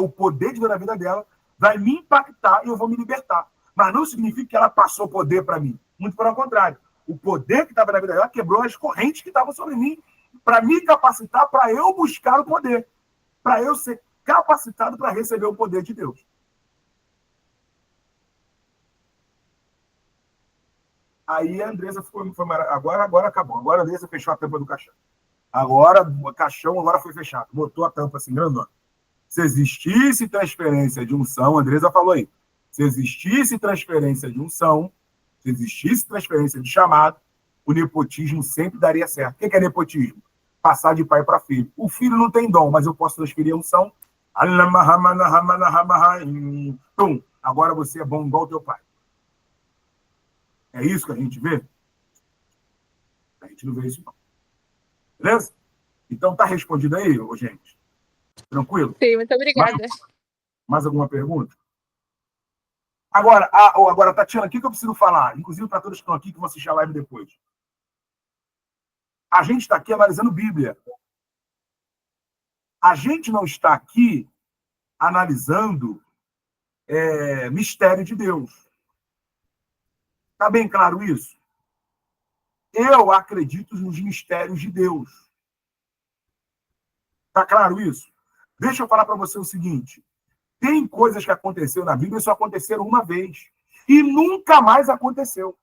S2: vai me impactar e eu vou me libertar. Mas não significa que ela passou poder para mim. Muito pelo contrário. O poder que estava na vida dela quebrou as correntes que estavam sobre mim para me capacitar, para eu buscar o poder, para eu ser capacitado para receber o poder de Deus. Aí a Andressa foi agora acabou. Agora a Andressa fechou a tampa do caixão. Agora o caixão foi fechado. Botou a tampa assim, grandona. Se existisse transferência de unção, a Andressa falou aí, se existisse transferência de unção, se existisse transferência de chamado, o nepotismo sempre daria certo. O que é nepotismo? Passar de pai para filho. O filho não tem dom, mas eu posso transferir a unção. Agora você é bom igual o teu pai. É isso que a gente vê? A gente não vê isso, não. Beleza? Então tá respondido aí, gente? Tranquilo?
S1: Sim, muito obrigada.
S2: Mais alguma pergunta? Agora, Tatiana, o que eu preciso falar? Inclusive para todos que estão aqui, que vão assistir a live depois. A gente está aqui analisando Bíblia. A gente não está aqui analisando mistério de Deus. Está bem claro isso? Eu acredito nos mistérios de Deus. Está claro isso? Deixa eu falar para você o seguinte. Tem coisas que aconteceram na Bíblia e só aconteceram uma vez. E nunca mais aconteceu.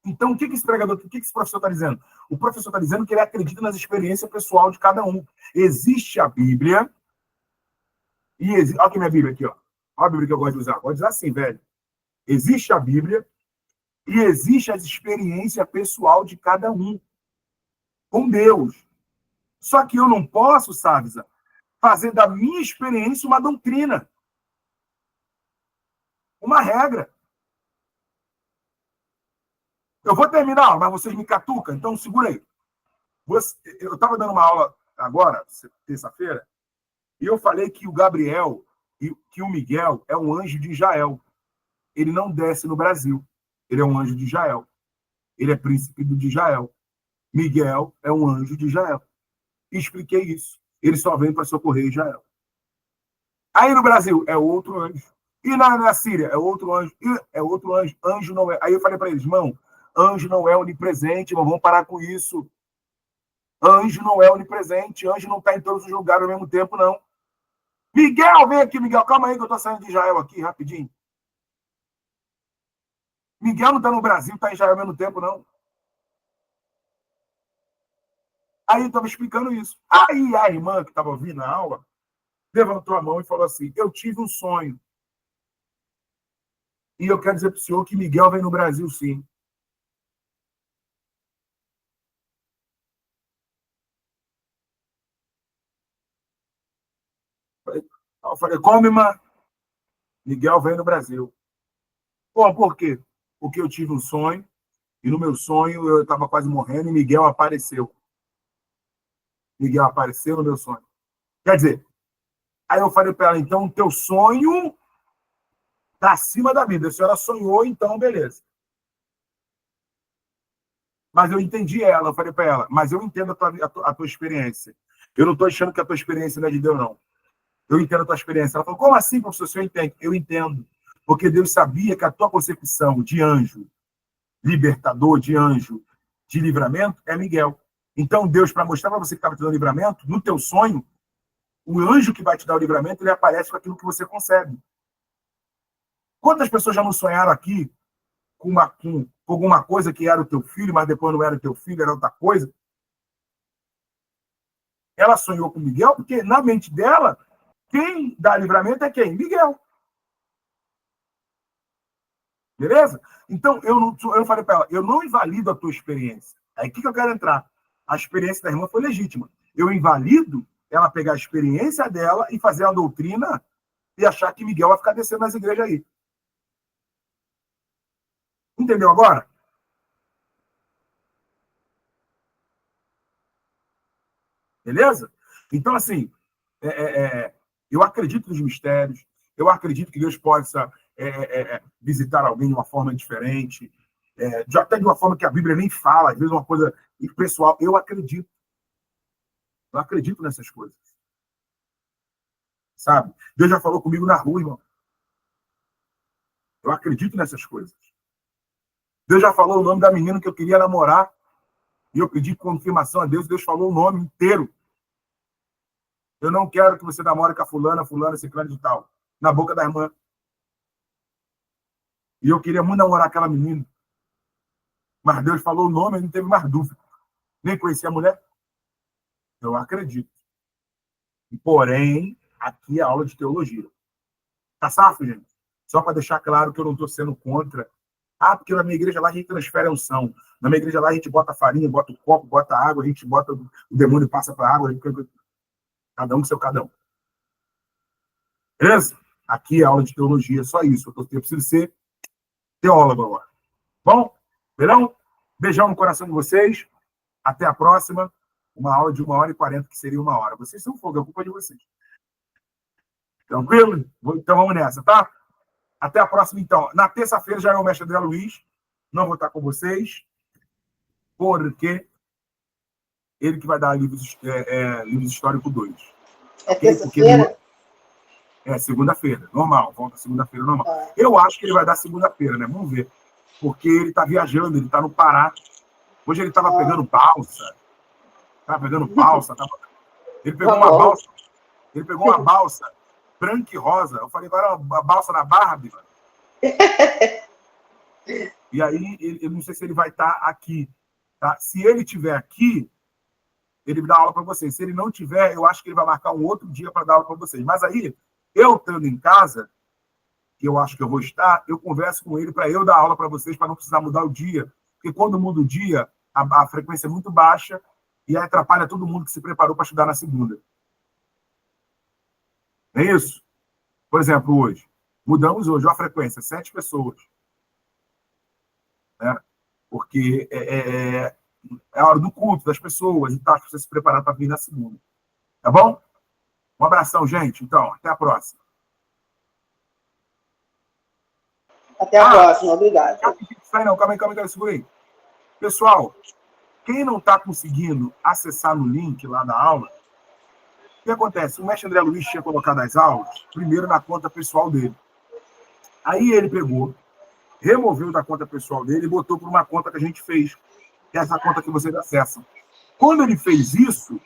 S2: Então, o que esse pregador, o que esse professor está dizendo? O professor está dizendo que ele acredita nas experiências pessoal de cada um. Existe a Bíblia. Olha aqui minha Bíblia aqui, ó. Olha a Bíblia que eu gosto de usar. Pode usar assim, velho. Existe a Bíblia e existe as experiências pessoal de cada um com Deus. Só que eu não posso, Savisa, fazer da minha experiência uma doutrina, uma regra. Eu vou terminar, mas vocês me catucam, então segura aí. Eu estava dando uma aula agora, terça-feira, e eu falei que o Gabriel e que o Miguel é um anjo de Israel. Ele não desce no Brasil. Ele é um anjo de Israel. Ele é príncipe de Israel. Miguel é um anjo de Israel. E expliquei isso. Ele só vem para socorrer Israel. Aí no Brasil é outro anjo. E na Síria é outro anjo. E é outro anjo. Anjo não é. Aí eu falei para eles, irmão, anjo não é onipresente, irmão, vamos parar com isso. Anjo não é onipresente. Anjo não está em todos os lugares ao mesmo tempo, não. Miguel, vem aqui, Miguel. Calma aí que eu estou saindo de Israel aqui, rapidinho. Miguel não está no Brasil, está em Israel ao mesmo tempo, não. Aí eu estava explicando isso. Aí a irmã que estava ouvindo a aula levantou a mão e falou assim, eu tive um sonho. E eu quero dizer para o senhor que Miguel vem no Brasil, sim. Eu falei, como, irmã? Miguel vem no Brasil. Pô, por quê? Porque eu tive um sonho, e no meu sonho eu estava quase morrendo, e Miguel apareceu. Miguel apareceu no meu sonho. Quer dizer, aí eu falei para ela, então, o teu sonho está acima da vida. A senhora sonhou, então, beleza. Mas eu entendi ela, eu falei para ela, mas eu entendo a tua experiência. Eu não estou achando que a tua experiência não é de Deus, não. Eu entendo a tua experiência. Ela falou, como assim, professor? O senhor entende? Eu entendo. Porque Deus sabia que a tua concepção de anjo libertador, de anjo de livramento, é Miguel. Então, Deus, para mostrar para você que estava te dando livramento, no teu sonho, o anjo que vai te dar o livramento, ele aparece com aquilo que você concebe. Quantas pessoas já não sonharam aqui com alguma coisa que era o teu filho, mas depois não era o teu filho, era outra coisa? Ela sonhou com Miguel porque, na mente dela, quem dá livramento é quem? Miguel. Beleza? Então, eu falei para ela, eu não invalido a tua experiência. Aí, o que eu quero entrar? A experiência da irmã foi legítima. Eu invalido ela pegar a experiência dela e fazer a doutrina e achar que Miguel vai ficar descendo nas igrejas aí. Entendeu agora? Beleza? Então, assim, eu acredito nos mistérios, eu acredito que Deus possa visitar alguém de uma forma diferente, até de uma forma que a Bíblia nem fala, às vezes uma coisa pessoal. Eu acredito nessas coisas. Sabe? Deus já falou comigo na rua, irmão. Eu acredito nessas coisas. Deus já falou o nome da menina que eu queria namorar, e eu pedi confirmação a Deus, Deus falou o nome inteiro. Eu não quero que você namore com a fulana, ciclana de tal, na boca da irmã. E eu queria muito namorar aquela menina. Mas Deus falou o nome, eu não teve mais dúvida. Nem conhecia a mulher. Eu acredito. Porém, aqui é aula de teologia. Tá safo, gente? Só para deixar claro que eu não estou sendo contra. Ah, porque na minha igreja lá a gente transfere a unção. Na minha igreja lá a gente bota farinha, bota o copo, bota água, a gente bota o demônio passa para a água. Cada um com seu cada um. Beleza? Aqui é aula de teologia, só isso. Eu preciso ser teólogo agora. Bom? Verão? Beijão no coração de vocês. Até a próxima. Uma aula de 1h40, que seria 1 hora. Vocês são fogo, é culpa de vocês. Tranquilo? Então vamos nessa, tá? Até a próxima, então. Na terça-feira já é o mestre André Luiz. Não vou estar com vocês, porque ele que vai dar livros históricos 2.
S6: É terça-feira?
S2: É segunda-feira, normal. Volta segunda-feira, normal. Eu acho que ele vai dar segunda-feira, né? Vamos ver. Porque ele está viajando, ele está no Pará. Hoje ele estava pegando balsa. Ele pegou uma balsa. Ele pegou uma balsa branca e rosa. Eu falei, agora uma balsa na Barbie, mano. E aí, eu não sei se ele vai estar aqui. Tá? Se ele estiver aqui, ele dá aula para vocês. Se ele não tiver, eu acho que ele vai marcar um outro dia para dar aula para vocês. Mas aí, eu estando em casa, que eu acho que eu vou estar, eu converso com ele para eu dar aula para vocês, para não precisar mudar o dia. Porque quando muda o dia, a frequência é muito baixa e aí atrapalha todo mundo que se preparou para estudar na segunda. É isso? Por exemplo, hoje. Mudamos hoje a frequência, 7 pessoas. Né? Porque é a hora do culto das pessoas e tal, para você se preparar para vir na segunda. Tá bom? Um abração, gente. Então, até a próxima.
S6: Até a próxima, obrigado.
S2: Calma aí, segura aí. Pessoal, quem não está conseguindo acessar no link lá da aula, o que acontece? O mestre André Luiz tinha colocado as aulas primeiro na conta pessoal dele. Aí ele pegou, removeu da conta pessoal dele e botou para uma conta que a gente fez, que é essa conta que vocês acessam. Quando ele fez isso,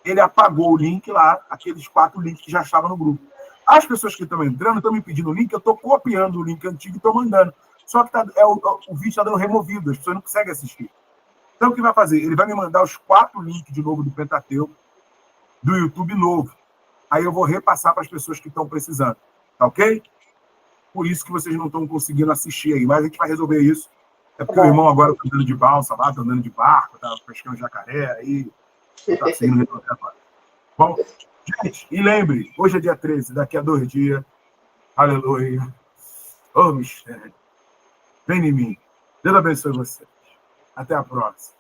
S2: ele apagou o link lá, aqueles 4 links que já estavam no grupo. As pessoas que estão entrando estão me pedindo o link, eu estou copiando o link antigo e estou mandando. Só que o vídeo está dando removido, as pessoas não conseguem assistir. Então, o que vai fazer? Ele vai me mandar os 4 links de novo do Pentateuco, do YouTube novo. Aí eu vou repassar para as pessoas que estão precisando. Tá ok? Por isso que vocês não estão conseguindo assistir aí. Mas a gente vai resolver isso. É porque o irmão agora está andando de balsa lá, está andando de barco, está pescando jacaré, aí está conseguindo resolver agora. Bom, gente, e lembre, hoje é dia 13, daqui a 2 dias, aleluia, ô mistério, vem em mim. Deus abençoe vocês. Até a próxima.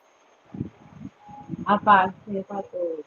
S5: A paz seja para todos.